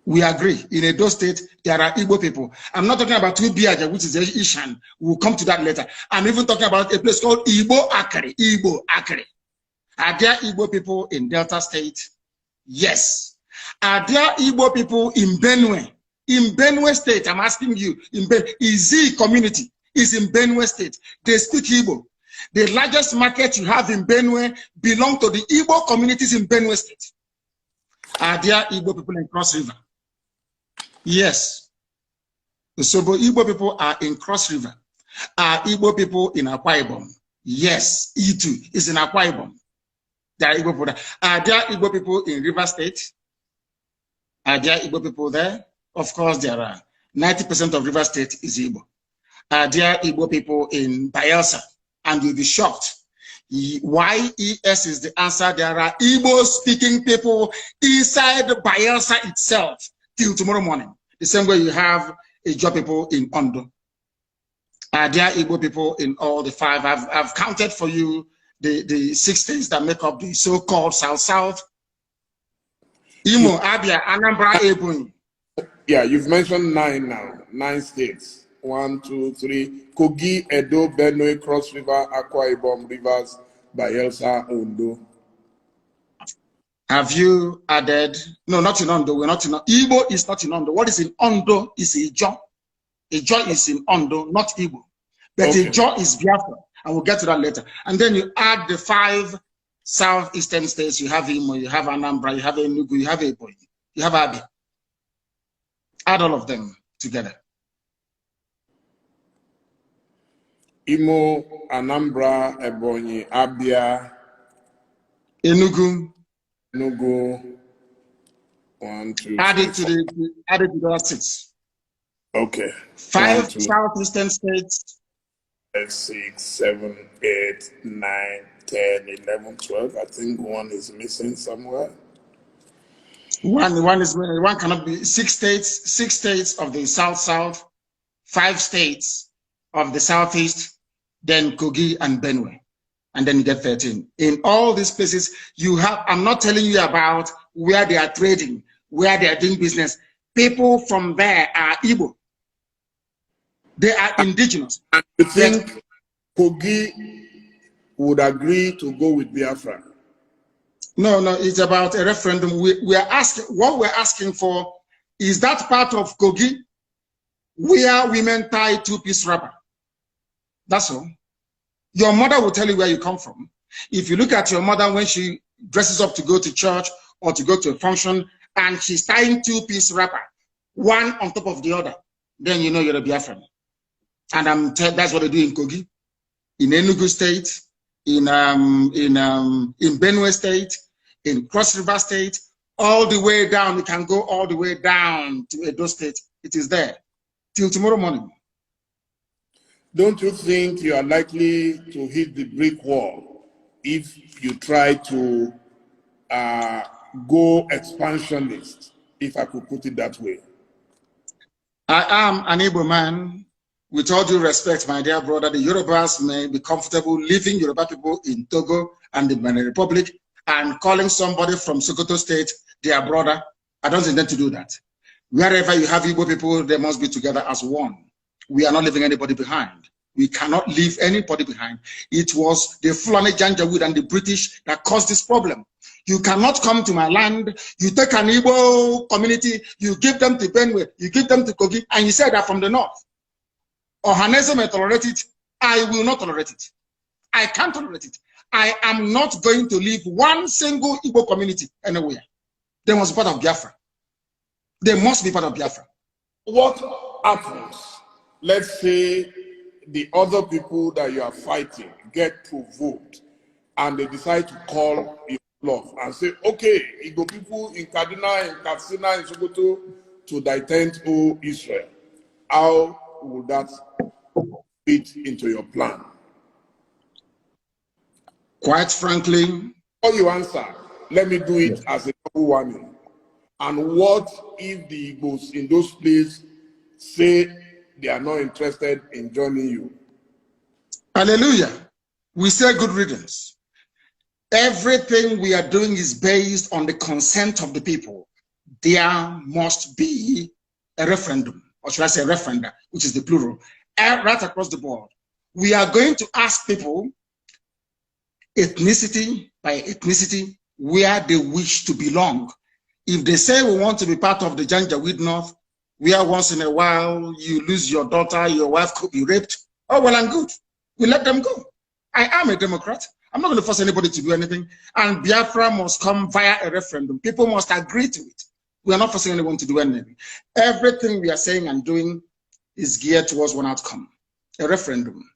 We agree. In Edo State, there are Igbo people. I'm not talking about Tubiaja, which is Ishan. We'll come to that later. I'm even talking about a place called Igbo Akari. Igbo Akari. Are there Igbo people in Delta State? Yes. Are there Igbo people in Benue? In Benue State, I'm asking you, in Izi community is in Benue State. They speak Igbo. The largest market you have in Benue belong to the Igbo communities in Benue State. Are there Igbo people in Cross River? Yes. So Igbo people are in Cross River. Are Igbo people in Akwa Ibom? Yes. Itu is in Akwa Ibom. There are Igbo people. Are there Igbo people in River State? Are there Igbo people there? Of course there are. 90% of River State is Igbo. Are there Igbo people in Bayelsa? And you'll be shocked. YES is the answer. There are Igbo-speaking people inside Bayelsa itself till tomorrow morning. The same way you have Ijaw people in Ondo. Are there Igbo people in all the 5? I've counted for you the 6 states that make up the so-called South-South. Imo, Abia, Anambra, Ebonyi. Yeah, you've mentioned 9 now. 9 states. 1, 2, 3. Kogi, Edo, Benue, Cross River, Akwa Ibom, Rivers, Bayelsa, Ondo. Have you added? No, not in Ondo. We're not in Ondo. Igbo is not in Ondo. What is in Ondo is Ijaw. Ijaw is in Ondo, not Igbo. But okay. Ijaw is Biafra. And we'll get to that later. And then you add the 5 southeastern states. You have Imo, you have Anambra, you have Enugu, you have Ebonyi, you have Abia. Add all of them together. Imo, Anambra, Ebonyi, Abia, Enugu. 1, 2, add it to the other 6. Okay. 5 southeastern states. 6, 7, 8, 9, 10, 11, 12. I think one is missing somewhere. One cannot be 6 states. 6 states of the South, 5 states of the Southeast, then Kogi and Benue, and then you get 13. In all these places, you have. I'm not telling you about where they are trading, where they are doing business. People from there are Igbo. They are indigenous. And you think Kogi would agree to go with Biafra? No, it's about a referendum. We are asking, what we're asking for is that part of Kogi where women tie 2-piece wrapper. That's all. Your mother will tell you where you come from. If you look at your mother when she dresses up to go to church or to go to a function and she's tying 2-piece wrapper, one on top of the other, then you know you're a Biafran. And that's what they do in Kogi, in Enugu State, in Benue State, in Cross River State, all the way down. You can go all the way down to Edo State. It is there till tomorrow morning. Don't you think you are likely to hit the brick wall if you try to go expansionist, if I could put it that way? I am an Igbo man. With all due respect, my dear brother, the Yorubas may be comfortable leaving Yoruba people in Togo and the Benin Republic and calling somebody from Sokoto State their brother. I don't intend to do that. Wherever you have Igbo people, they must be together as one. We are not leaving anybody behind. We cannot leave anybody behind. It was the Fulani Janjaweed and the British that caused this problem. You cannot come to my land. You take an Igbo community, you give them to Benue, you give them to Kogi, and you say they're from the north. Ohanese may tolerate it. I will not tolerate it. I can't tolerate it. I am not going to leave one single Igbo community anywhere. They must be part of Biafra. They must be part of Biafra. What happens? Let's say the other people that you are fighting get provoked and they decide to call you bluff and say, okay, Igbo people in Kaduna, in Katsina, in Sokoto to detend Israel. How will that fit into your plan? Quite frankly, before you answer, let me do it as a double warning. And what if the Igbos in those places say they are not interested in joining you? Hallelujah. We say good riddance. Everything we are doing is based on the consent of the people. There must be a referendum, or should I say referenda, which is the plural, right across the board. We are going to ask people, ethnicity by ethnicity, where they wish to belong. If they say we want to be part of the Janjaweed North, where once in a while you lose your daughter, your wife could be raped, oh, well and good. We let them go. I am a Democrat. I'm not going to force anybody to do anything. And Biafra must come via a referendum. People must agree to it. We are not forcing anyone to do anything. Everything we are saying and doing is geared towards one outcome, a referendum.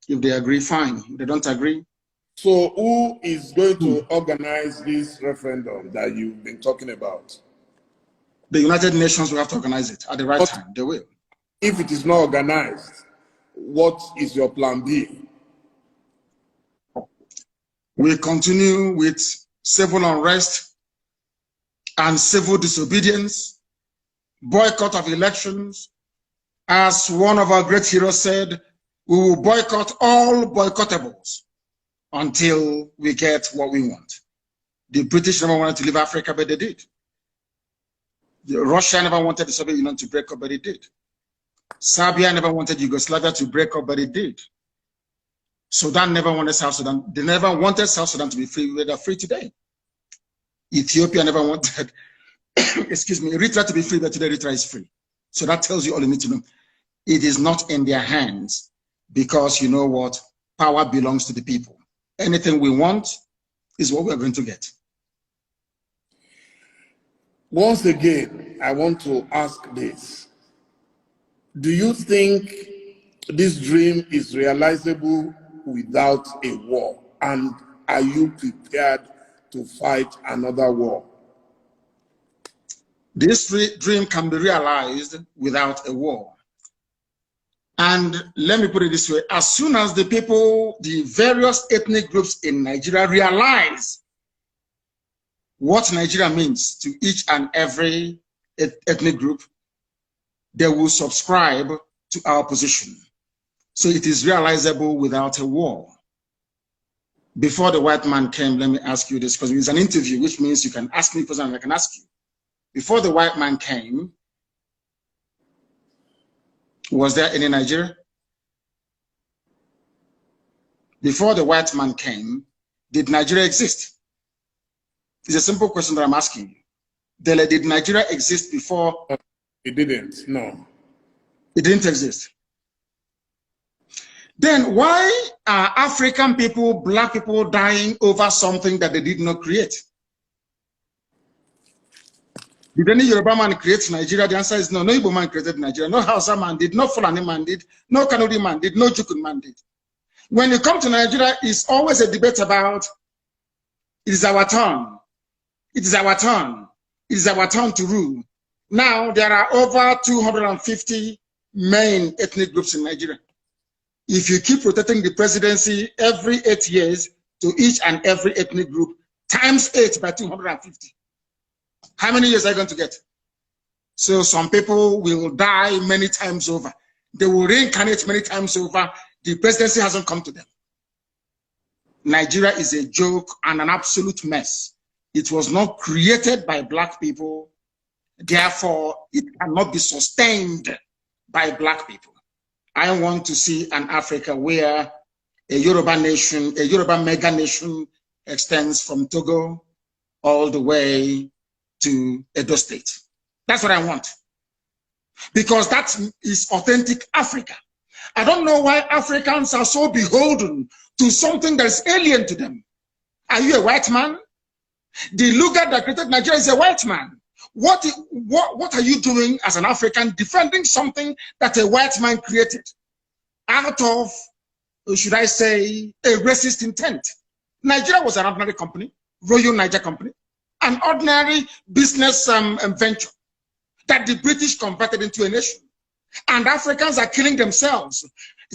If they agree, fine. If they don't agree. So who is going to organize this referendum that you've been talking about? The United Nations will have to organize it at the right time. They will. If it is not organized, what is your plan B? We continue with civil unrest and civil disobedience, boycott of elections. As one of our great heroes said, we will boycott all boycottables until we get what we want. The British never wanted to leave Africa, but they did. Russia never wanted the Soviet Union to break up, but it did. Serbia never wanted Yugoslavia to break up, but it did. Sudan never wanted South Sudan. They never wanted South Sudan to be free. They're free today. Ethiopia never wanted, excuse me, Eritrea to be free, but today Eritrea is free. So that tells you all you need to know. It is not in their hands because you know what? Power belongs to the people. Anything we want is what we're going to get. Once again, I want to ask this. Do you think this dream is realizable without a war? And are you prepared to fight another war? This dream can be realized without a war. And let me put it this way, as soon as the people, the various ethnic groups in Nigeria realize what Nigeria means to each and every ethnic group, they will subscribe to our position. So it is realizable without a war. Before the white man came, let me ask you this, because it's an interview, which means you can ask me and I can ask you. Before the white man came, was there any Nigeria? Before the white man came, did Nigeria exist? It's a simple question that I'm asking you. Dele, did Nigeria exist before? It didn't, no. It didn't exist. Then why are African people, black people dying over something that they did not create? Did any Yoruba man create Nigeria? The answer is no. No Igbo man created Nigeria. No Hausa man did. No Fulani man did. No Kanuri man did. No Jukun man did. When you come to Nigeria, it's always a debate about it is our turn. It is our turn. It is our turn to rule. Now there are over 250 main ethnic groups in Nigeria. If you keep rotating the presidency every 8 years to each and every ethnic group, times 8 by 250. How many years are you going to get? So some people will die many times over. They will reincarnate many times over. The presidency hasn't come to them. Nigeria is a joke and an absolute mess. It was not created by black people. Therefore, it cannot be sustained by black people. I want to see an Africa where a Yoruba nation, a Yoruba mega nation extends from Togo all the way to Edo State. That's what I want. Because that is authentic Africa. I don't know why Africans are so beholden to something that is alien to them. Are you a white man? The Luga that created Nigeria is a white man. What are you doing as an African defending something that a white man created out of, should I say, a racist intent? Nigeria was an ordinary company, Royal Niger Company, an ordinary business venture that the British converted into a nation. And Africans are killing themselves,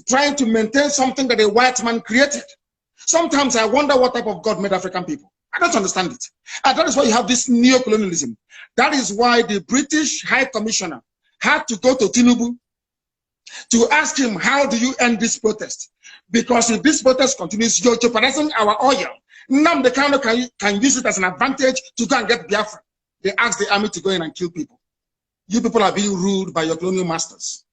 trying to maintain something that a white man created. Sometimes I wonder what type of God made African people. I don't understand it. And that is why you have this neo-colonialism. That is why the British High Commissioner had to go to Tinubu to ask him, how do you end this protest? Because if this protest continues, you're jeopardizing our oil. Nnamdi Kanu can use it as an advantage to go and get Biafra. They asked the army to go in and kill people. You people are being ruled by your colonial masters.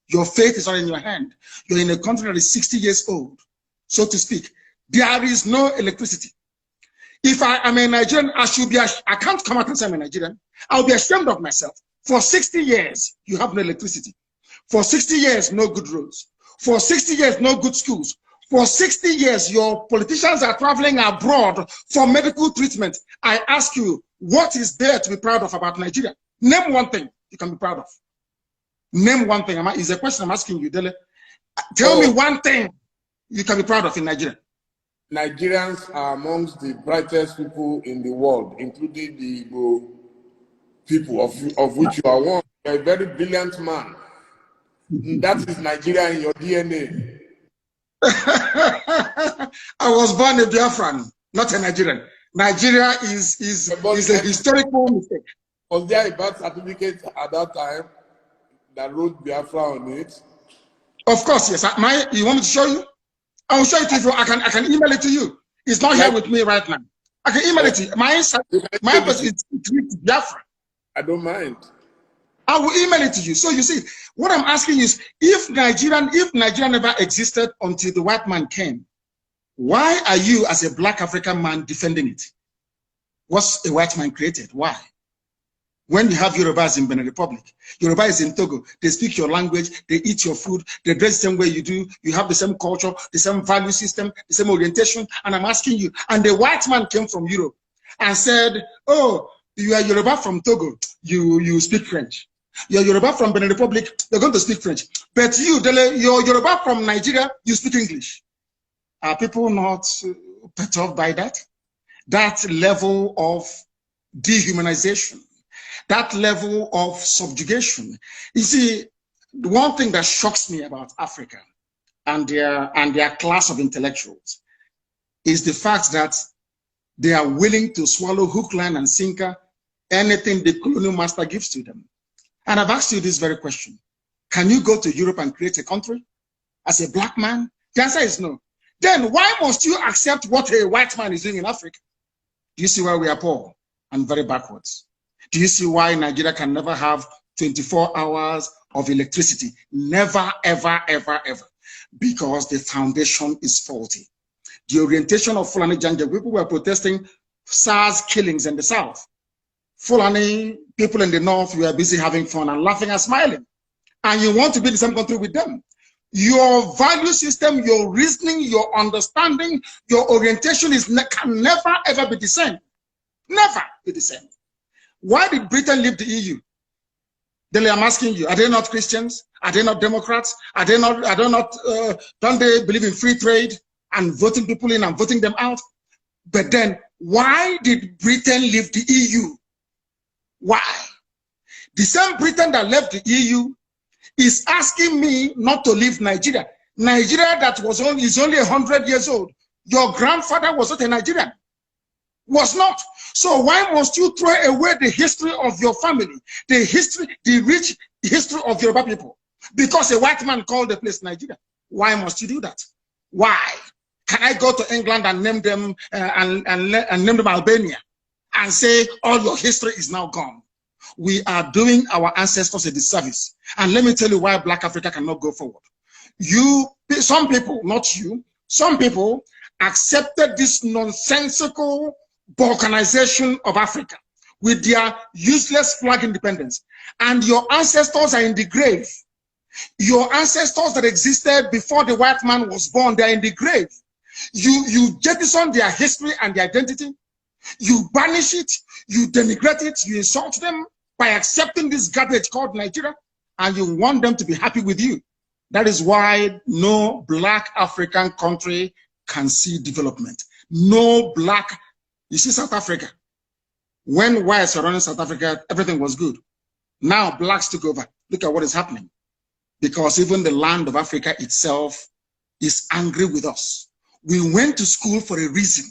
Your fate is not in your hand. You're in a country that is 60 years old, so to speak. There is no electricity. If I am a Nigerian, I can't come out and say I'm a Nigerian. I'll be ashamed of myself. For 60 years, you have no electricity. For 60 years, no good roads. For 60 years, no good schools. For 60 years, your politicians are traveling abroad for medical treatment. I ask you, what is there to be proud of about Nigeria? Name one thing you can be proud of. Name one thing. Is a question I'm asking you, Dele. Tell me one thing you can be proud of in Nigeria. Nigerians are amongst the brightest people in the world, including the Igbo people, of which you are one. You're a very brilliant man. That is Nigeria in your DNA. I was born a Biafran, not a Nigerian. Nigeria is a historical mistake. Was there a birth certificate at that time that wrote Biafra on it? Of course, yes. You want me to show you? I will show it to you. I can email it to you. It's not here with me right now. I can email it to you. My person is Biafra. I don't mind. I will email it to you. So you see, what I'm asking is, if Nigeria never existed until the white man came, why are you as a black African man defending it? What's a white man created? Why? When you have Yorubas in Benin Republic, Yoruba is in Togo, they speak your language, they eat your food, they dress the same way you do, you have the same culture, the same value system, the same orientation, and I'm asking you, and the white man came from Europe and said, oh, you are Yoruba from Togo, you speak French. You're Yoruba from Benin Republic, you're going to speak French. But you, Dele, you're Yoruba from Nigeria, you speak English. Are people not perturbed by that? That level of dehumanization, that level of subjugation. You see, the one thing that shocks me about Africa and their class of intellectuals is the fact that they are willing to swallow hook, line, and sinker anything the colonial master gives to them. And I've asked you this very question. Can you go to Europe and create a country as a black man? The answer is no. Then why must you accept what a white man is doing in Africa? Do you see why we are poor and very backwards? Do you see why Nigeria can never have 24 hours of electricity? Never, ever, ever, ever. Because the foundation is faulty. The orientation of Fulani Janja, people were protesting SARS killings in the south. Fulani people in the north were busy having fun and laughing and smiling. And you want to be in the same country with them. Your value system, your reasoning, your understanding, your orientation can never ever be the same. Never be the same. Why did Britain leave the EU? Dele, I'm asking you, are they not Christians? Are they not Democrats? Are they not, don't they believe in free trade and voting people in and voting them out? But then, why did Britain leave the EU? Why? The same Britain that left the EU is asking me not to leave Nigeria. Nigeria that is only 100 years old. Your grandfather was not a Nigerian. Was not. So why must you throw away the history of your family, the rich history of Yoruba people? Because a white man called the place Nigeria. Why must you do that? Why? Can I go to England and name them and name them Albania and say all your history is now gone? We are doing our ancestors a disservice. And let me tell you why Black Africa cannot go forward. Some people, not you, some people accepted this nonsensical balkanization of Africa, with their useless flag independence. And your ancestors are in the grave. Your ancestors that existed before the white man was born, they are in the grave. You jettison their history and their identity. You banish it, you denigrate it, you insult them by accepting this garbage called Nigeria, and you want them to be happy with you. That is why no black African country can see development. No black, you see South Africa. When whites were running South Africa, everything was good. Now blacks took over. Look at what is happening. Because even the land of Africa itself is angry with us. We went to school for a reason.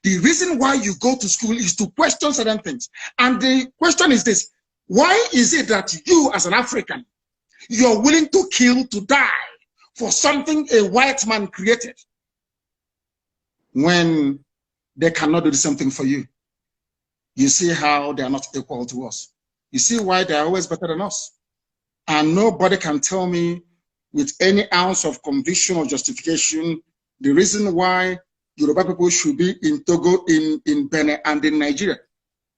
The reason why you go to school is to question certain things. And the question is this: why is it that you as an African, you're willing to kill, to die for something a white man created, when they cannot do the same thing for you? You see how they are not equal to us. You see why they are always better than us. And nobody can tell me with any ounce of conviction or justification the reason why Yoruba people should be in Togo, in Benin, and in Nigeria.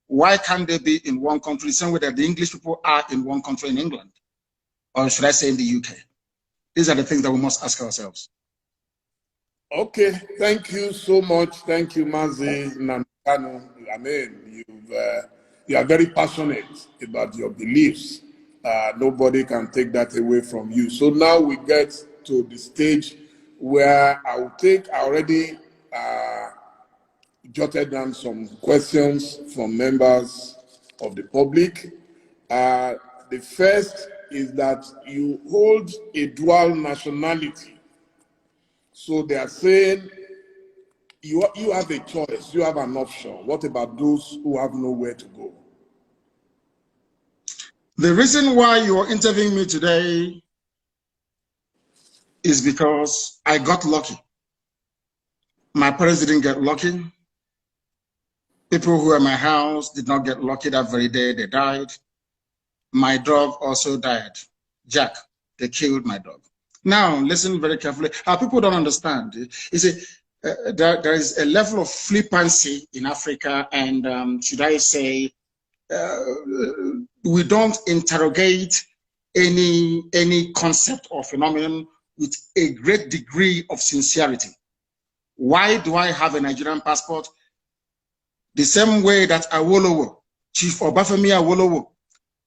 Why can't they be in one country, the same way that the English people are in one country in England? Or should I say in the UK? These are the things that we must ask ourselves. Okay, thank you so much. Thank you, Mazi Nnamdi Kanu. I mean, you are very passionate about your beliefs. Nobody can take that away from you. So now we get to the stage where I already jotted down some questions from members of the public. The first is that you hold a dual nationality. So they are saying you have a choice, you have an option. What about those who have nowhere to go? The reason why you are interviewing me today is because I got lucky. My parents didn't get lucky. People who were in my house did not get lucky that very day, they died. My dog also died. Jack, they killed my dog. Now, listen very carefully. People don't understand. You see, there is a level of flippancy in Africa, and should I say, we don't interrogate any concept or phenomenon with a great degree of sincerity. Why do I have a Nigerian passport? The same way that Awolowo, Chief Obafemi Awolowo,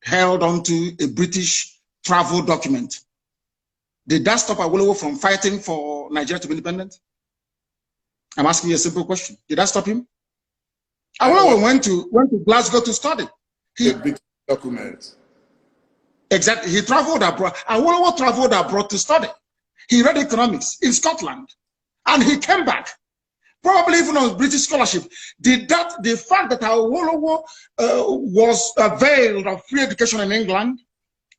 held onto a British travel document. Did that stop Awolowo from fighting for Nigeria to be independent? I'm asking you a simple question. Did that stop him? Awolowo went to Glasgow to study. A British document. Exactly. He traveled abroad. Awolowo traveled abroad to study. He read economics in Scotland, and he came back, probably even on British scholarship. The fact that Awolowo was availed of free education in England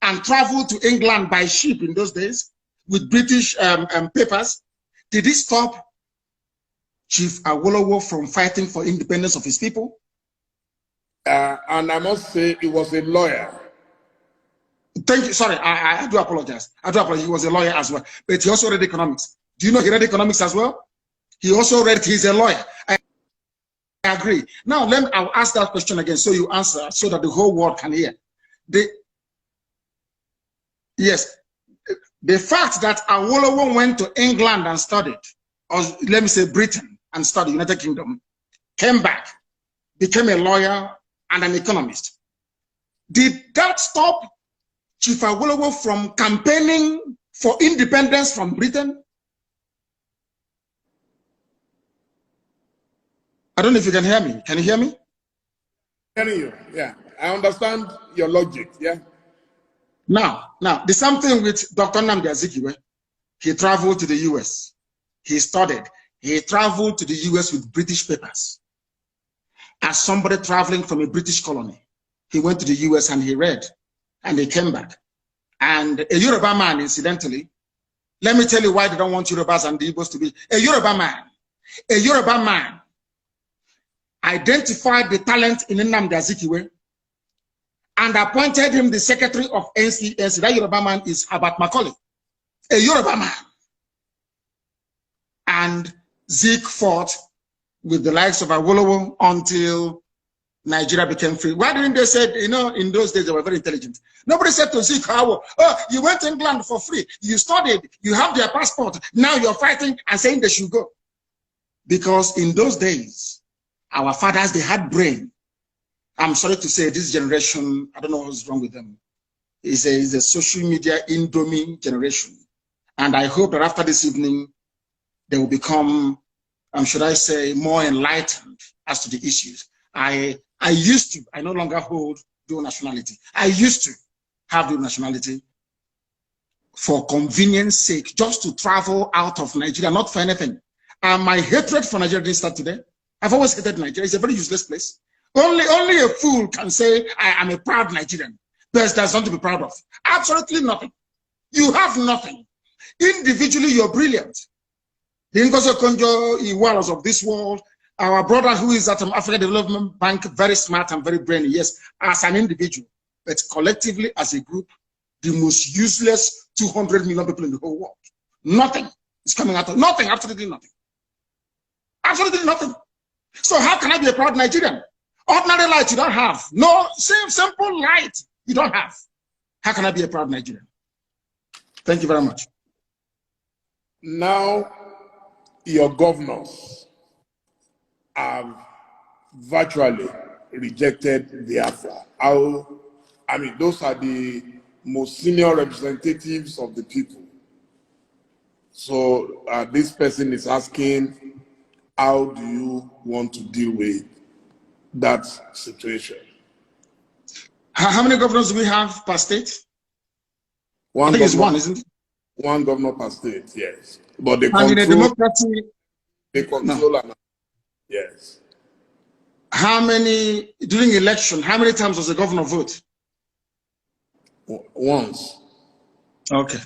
and traveled to England by ship in those days with British papers, did it stop Chief Awolowo from fighting for independence of his people? And I must say, he was a lawyer. Thank you. Sorry, I do apologize. I do apologize. He was a lawyer as well, but he also read economics. Do you know he read economics as well? He also read, he's a lawyer. I agree. Now, I'll ask that question again so you answer, so that the whole world can hear. Yes, the fact that Awolowo went to England and studied, or let me say Britain and studied, United Kingdom, came back, became a lawyer and an economist. Did that stop Chief Awolowo from campaigning for independence from Britain? I don't know if you can hear me. Can you hear me? Hearing you, yeah. I understand your logic, yeah. Now, the same thing with Dr. Nnamdi Azikiwe. He traveled to the US. He studied. He traveled to the US with British papers. As somebody traveling from a British colony, he went to the US and he read, and he came back. And a Yoruba man, incidentally, let me tell you why they don't want Yorubas and the Igbos to be. A Yoruba man identified the talent in Nnamdi Azikiwe and appointed him the secretary of NCNC. That Yoruba man is Herbert Macaulay, a Yoruba man. And Zeke fought with the likes of Awolowo until Nigeria became free. Why didn't they say, you know, in those days they were very intelligent? Nobody said to Zik, oh, you went to England for free. You studied, you have their passport. Now you're fighting and saying they should go. Because in those days, our fathers, they had brain. I'm sorry to say this generation, I don't know what's wrong with them. Is a social media indomie generation. And I hope that after this evening, they will become, should I say, more enlightened as to the issues. I no longer hold dual nationality. I used to have dual nationality for convenience sake, just to travel out of Nigeria, not for anything. And my hatred for Nigeria didn't start today. I've always hated Nigeria. It's a very useless place. Only a fool can say, I am a proud Nigerian. There's nothing to be proud of. Absolutely nothing. You have nothing. Individually, you're brilliant. The Ngozi Okonjo-Iwealas of this world, our brother who is at Africa Development Bank, very smart and very brainy, yes, as an individual, but collectively as a group, the most useless 200 million people in the whole world. Nothing is coming out of nothing, absolutely nothing. Absolutely nothing. So how can I be a proud Nigerian? Ordinary light you don't have. No, simple light you don't have. How can I be a proud Nigerian? Thank you very much. Now, your governors have virtually rejected Biafra. Those are the most senior representatives of the people. So this person is asking, how do you want to deal with that situation? How many governors do we have per state? One I think it's one, isn't it? One governor per state, yes. But they control, in a democracy, they control, no. Yes. How many, during election, how many times does the governor vote? Once. Okay.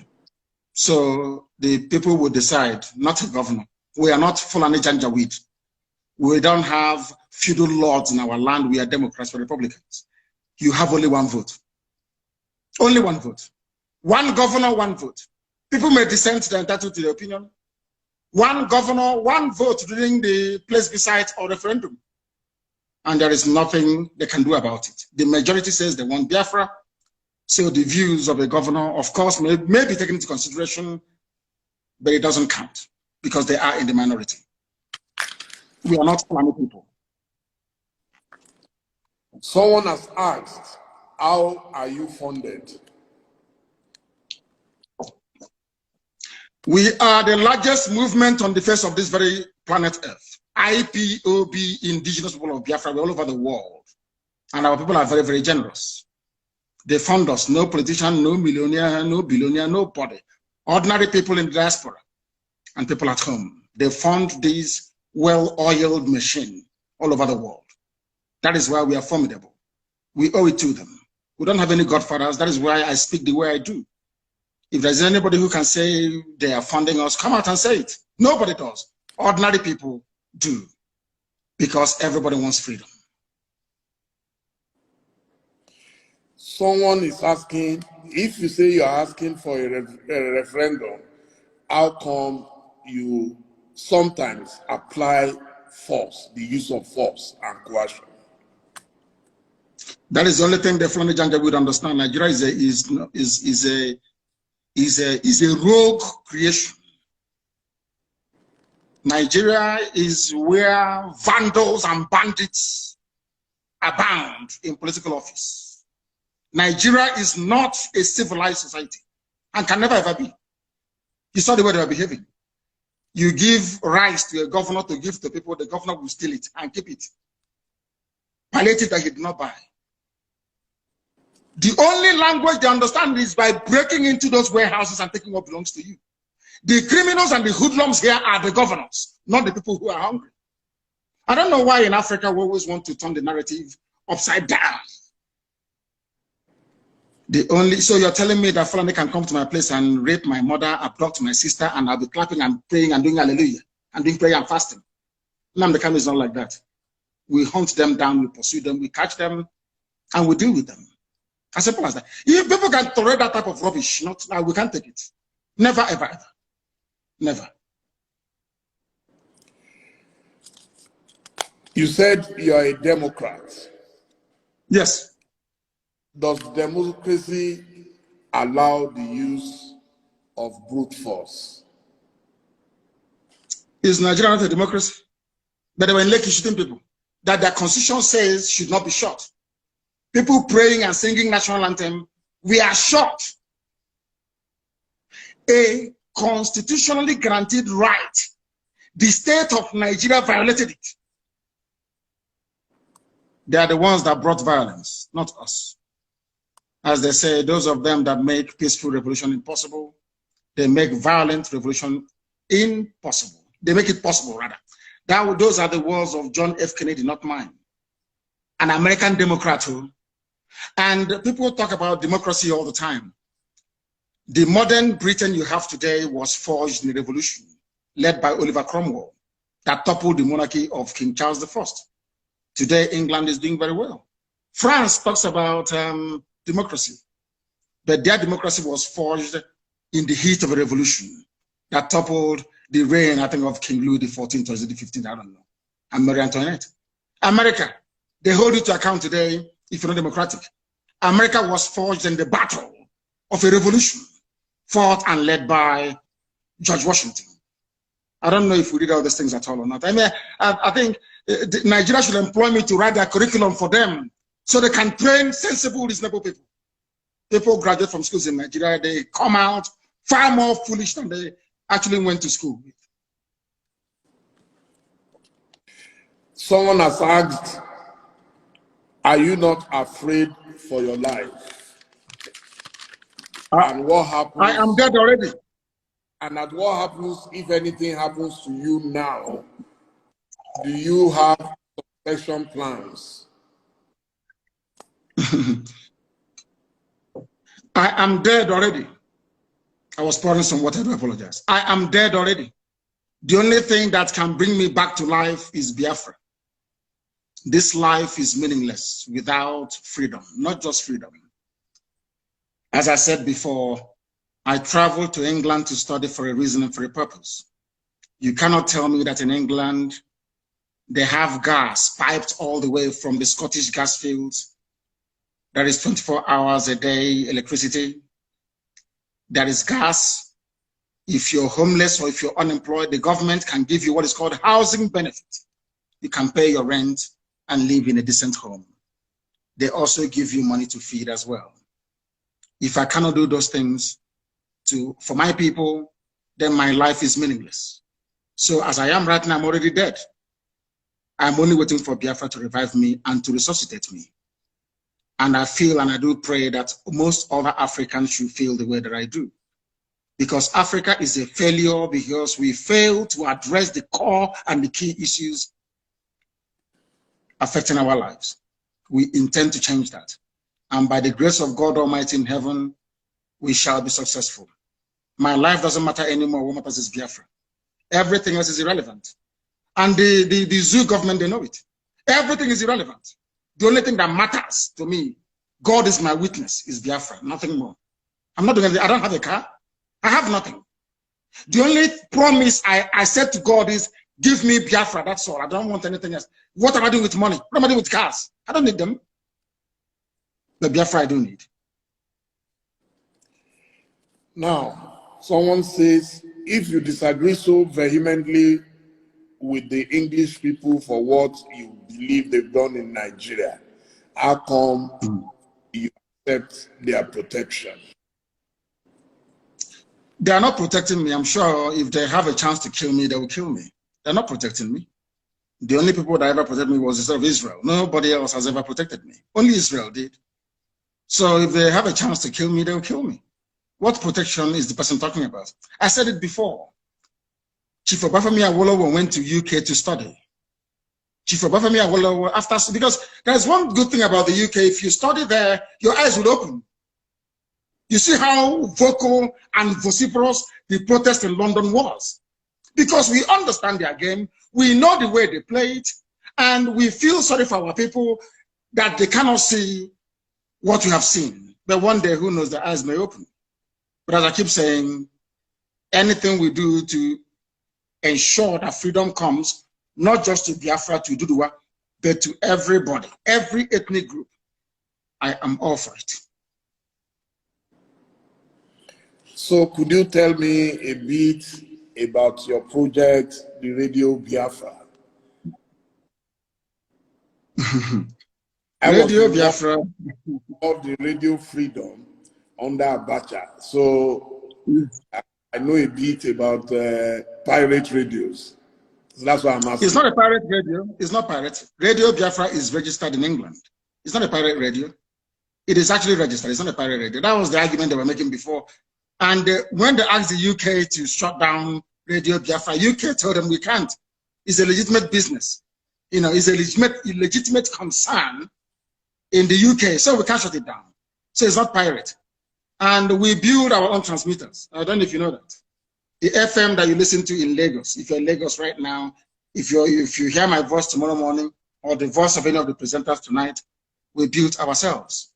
So the people will decide, not a governor. We are not Fulani Janjaweed. We don't have feudal lords in our land. We are Democrats or Republicans. You have only one vote. Only one vote. One governor, one vote. People may dissent, they're entitled to their opinion. One governor, one vote during the plebiscite or referendum. And there is nothing they can do about it. The majority says they want Biafra. So the views of the governor, of course, may be taken into consideration, but it doesn't count because they are in the minority. We are not Fulani people. Someone has asked, how are you funded? We are the largest movement on the face of this very planet Earth. IPOB, indigenous people of Biafra, we're all over the world. And our people are very, very generous. They fund us, no politician, no millionaire, no billionaire, nobody. Ordinary people in the diaspora and people at home. They fund this well-oiled machine all over the world. That is why we are formidable. We owe it to them. We don't have any godfathers. That is why I speak the way I do. If there's anybody who can say they are funding us, come out and say it. Nobody does. Ordinary people do. Because everybody wants freedom. Someone is asking, if you say you are asking for a referendum, how come you sometimes apply force, the use of force and coercion? That is the only thing the Fulani Janja would understand. Nigeria is a rogue creation. Nigeria is where vandals and bandits abound in political office. Nigeria is not a civilized society and can never ever be. You saw the way they are behaving. You give rice to a governor to give to people, the governor will steal it and keep it. Palliative that he did not buy. The only language they understand is by breaking into those warehouses and taking what belongs to you. The criminals and the hoodlums here are the governors, not the people who are hungry. I don't know why in Africa we always want to turn the narrative upside down. So you're telling me that Fulani can come to my place and rape my mother, abduct my sister, and I'll be clapping and praying and doing hallelujah and doing prayer and fasting. Nnamdi Kanu is not like that. We hunt them down, we pursue them, we catch them, and we deal with them. As simple as that. If people can tolerate that type of rubbish, we can't take it. Never, ever, ever. Never. You said you are a Democrat. Yes. Does democracy allow the use of brute force? Is Nigeria not a democracy? But they were in Lekki shooting people that their constitution says should not be shot. People praying and singing national anthem, we are shot. A constitutionally granted right. The state of Nigeria violated it. They are the ones that brought violence, not us. As they say, those of them that make peaceful revolution impossible, they make violent revolution impossible. They make it possible, rather. Those are the words of John F. Kennedy, not mine. An American Democrat who, and people talk about democracy all the time. The modern Britain you have today was forged in a revolution led by Oliver Cromwell that toppled the monarchy of King Charles I. Today, England is doing very well. France talks about democracy, but their democracy was forged in the heat of a revolution that toppled the reign, I think, of King Louis XIV or the 15th, I don't know, and Marie Antoinette. America, they hold you to account today if you're not democratic. America was forged in the battle of a revolution fought and led by George Washington. I don't know if we did all these things at all or not. I mean, I think Nigeria should employ me to write their curriculum for them so they can train sensible, reasonable people. People graduate from schools in Nigeria, they come out far more foolish than they actually went to school. Someone has asked, are you not afraid for your life? And what happens? I am dead already. And at what happens if anything happens to you now? Do you have succession plans? I am dead already. I was pouring some water, I do apologize. I am dead already. The only thing that can bring me back to life is Biafra. This life is meaningless without freedom, not just freedom. As I said before, I traveled to England to study for a reason and for a purpose. You cannot tell me that in England, they have gas piped all the way from the Scottish gas fields. There is 24 hours a day electricity. There is gas. If you're homeless or if you're unemployed, the government can give you what is called housing benefit. You can pay your rent and live in a decent home. They also give you money to feed as well. If I cannot do those things for my people, then my life is meaningless. So as I am right now, I'm already dead. I'm only waiting for Biafra to revive me and to resuscitate me. And I feel and I do pray that most other Africans should feel the way that I do. Because Africa is a failure because we fail to address the core and the key issues affecting our lives. We intend to change that. And by the grace of God Almighty in heaven, we shall be successful. My life doesn't matter anymore. What matters is Biafra. Everything else is irrelevant. And the zoo government, they know it. Everything is irrelevant. The only thing that matters to me, God is my witness, is Biafra, nothing more. I'm not doing anything. I don't have a car. I have nothing. The only promise I said to God is, give me Biafra, that's all. I don't want anything else. What am I doing with money? What am I doing with cars? I don't need them. The Biafra I do need. Now, someone says, if you disagree so vehemently with the English people for what you believe they've done in Nigeria, how come you accept their protection? They are not protecting me. I'm sure if they have a chance to kill me, they will kill me. They're not protecting me. The only people that ever protected me was the state of Israel. Nobody else has ever protected me. Only Israel did. So if they have a chance to kill me, they'll kill me. What protection is the person talking about? I said it before. Chief Obafemi Awolowo went to UK to study. Chief Obafemi Awolowo, because there's one good thing about the UK. If you study there, your eyes will open. You see how vocal and vociferous the protest in London was. Because we understand their game, we know the way they play it, and we feel sorry for our people that they cannot see what we have seen. But one day, who knows, their eyes may open. But as I keep saying, anything we do to ensure that freedom comes, not just to Biafra, to Duduwa, but to everybody, every ethnic group. I am all for it. So could you tell me a bit about your project, the Radio Biafra? Radio Biafra of the Radio Freedom under Abacha. So I know a bit about pirate radios. So that's why I'm asking. It's not a pirate radio. It's not pirate. Radio Biafra is registered in England. It's not a pirate radio. It is actually registered. It's not a pirate radio. That was the argument they were making before. And when they asked the UK to shut down Radio Biafra, UK told them we can't. It's a legitimate business. You know, it's a legitimate concern in the UK, so we can't shut it down. So it's not pirate. And we build our own transmitters. I don't know if you know that. The FM that you listen to in Lagos, if you're in Lagos right now, if you hear my voice tomorrow morning or the voice of any of the presenters tonight, we built ourselves.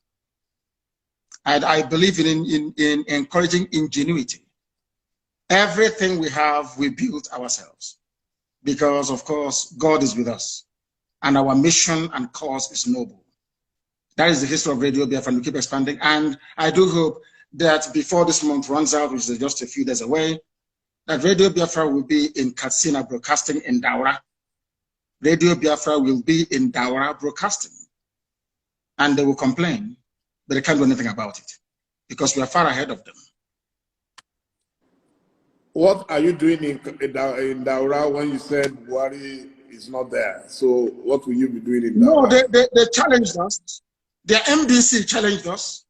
And I believe in encouraging ingenuity. Everything we have, we built ourselves. Because, of course, God is with us. And our mission and cause is noble. That is the history of Radio Biafra, and we keep expanding. And I do hope that before this month runs out, which is just a few days away, that Radio Biafra will be in Katsina broadcasting in Daura. Radio Biafra will be in Daura broadcasting. And they will complain, but they can't do anything about it because we are far ahead of them. What are you doing in Daura when you said Buhari is not there? So what will you be doing in Daura? No, they challenged us. Their MDC challenged us.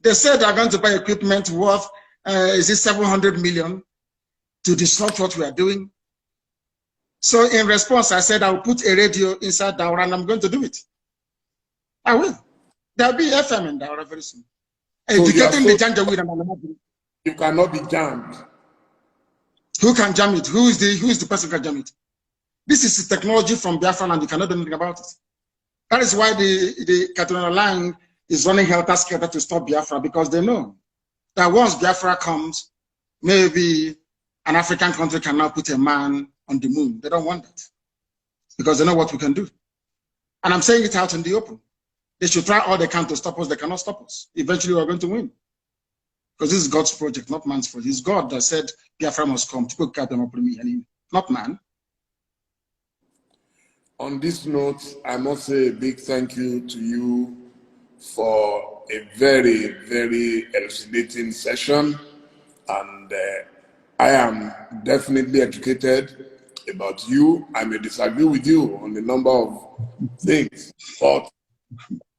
They said they're going to buy equipment worth, is it 700 million to disrupt what we are doing? So in response, I said, I'll put a radio inside Daura and I'm going to do it. I will. There'll be FM in Daura very soon. So you cannot be jammed. Who can jam it? Who is the person who can jam it? This is technology from Biafra and you cannot do anything about it. That is why the Catholic Lang is running helter-skelter to stop Biafra, because they know that once Biafra comes, maybe an African country can now put a man on the moon. They don't want that because they know what we can do. And I'm saying it out in the open. They should try all they can to stop us. They cannot stop us. Eventually, we're going to win. Because this is God's project, not man's project. It's God that said Biafra must come. Not man. On this note, I must say a big thank you to you for a very, very elucidating session. And I am definitely educated about you. I may disagree with you on a number of things, but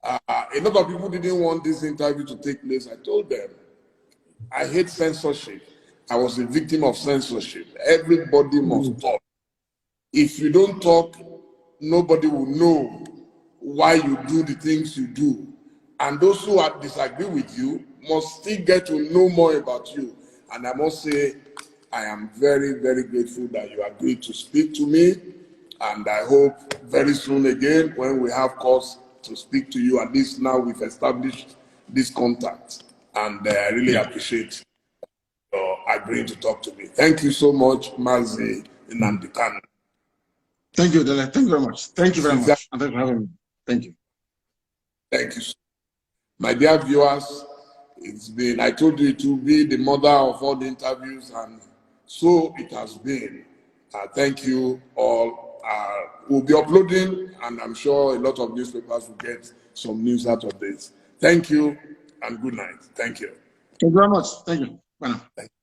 a lot of people didn't want this interview to take place. I told them, I hate censorship. I was a victim of censorship. Everybody must talk. If you don't talk, nobody will know why you do the things you do. And those who disagree with you must still get to know more about you. And I must say, I am very, very grateful that you agreed to speak to me. And I hope very soon again, when we have cause to speak to you, at least now we've established this contact. And I really appreciate your agreeing to talk to me. Thank you so much, Mazi Nnamdi Kanu. Thank you, Dele. Thank you very much. Thank you very much. And thank you for having me. Thank you. Thank you. My dear viewers, it's been, I told you, it will be the mother of all the interviews, and so it has been. Thank you all. We'll be uploading, and I'm sure a lot of newspapers will get some news out of this. Thank you, and good night. Thank you. Thank you very much. Thank you. Bye now. Thank you.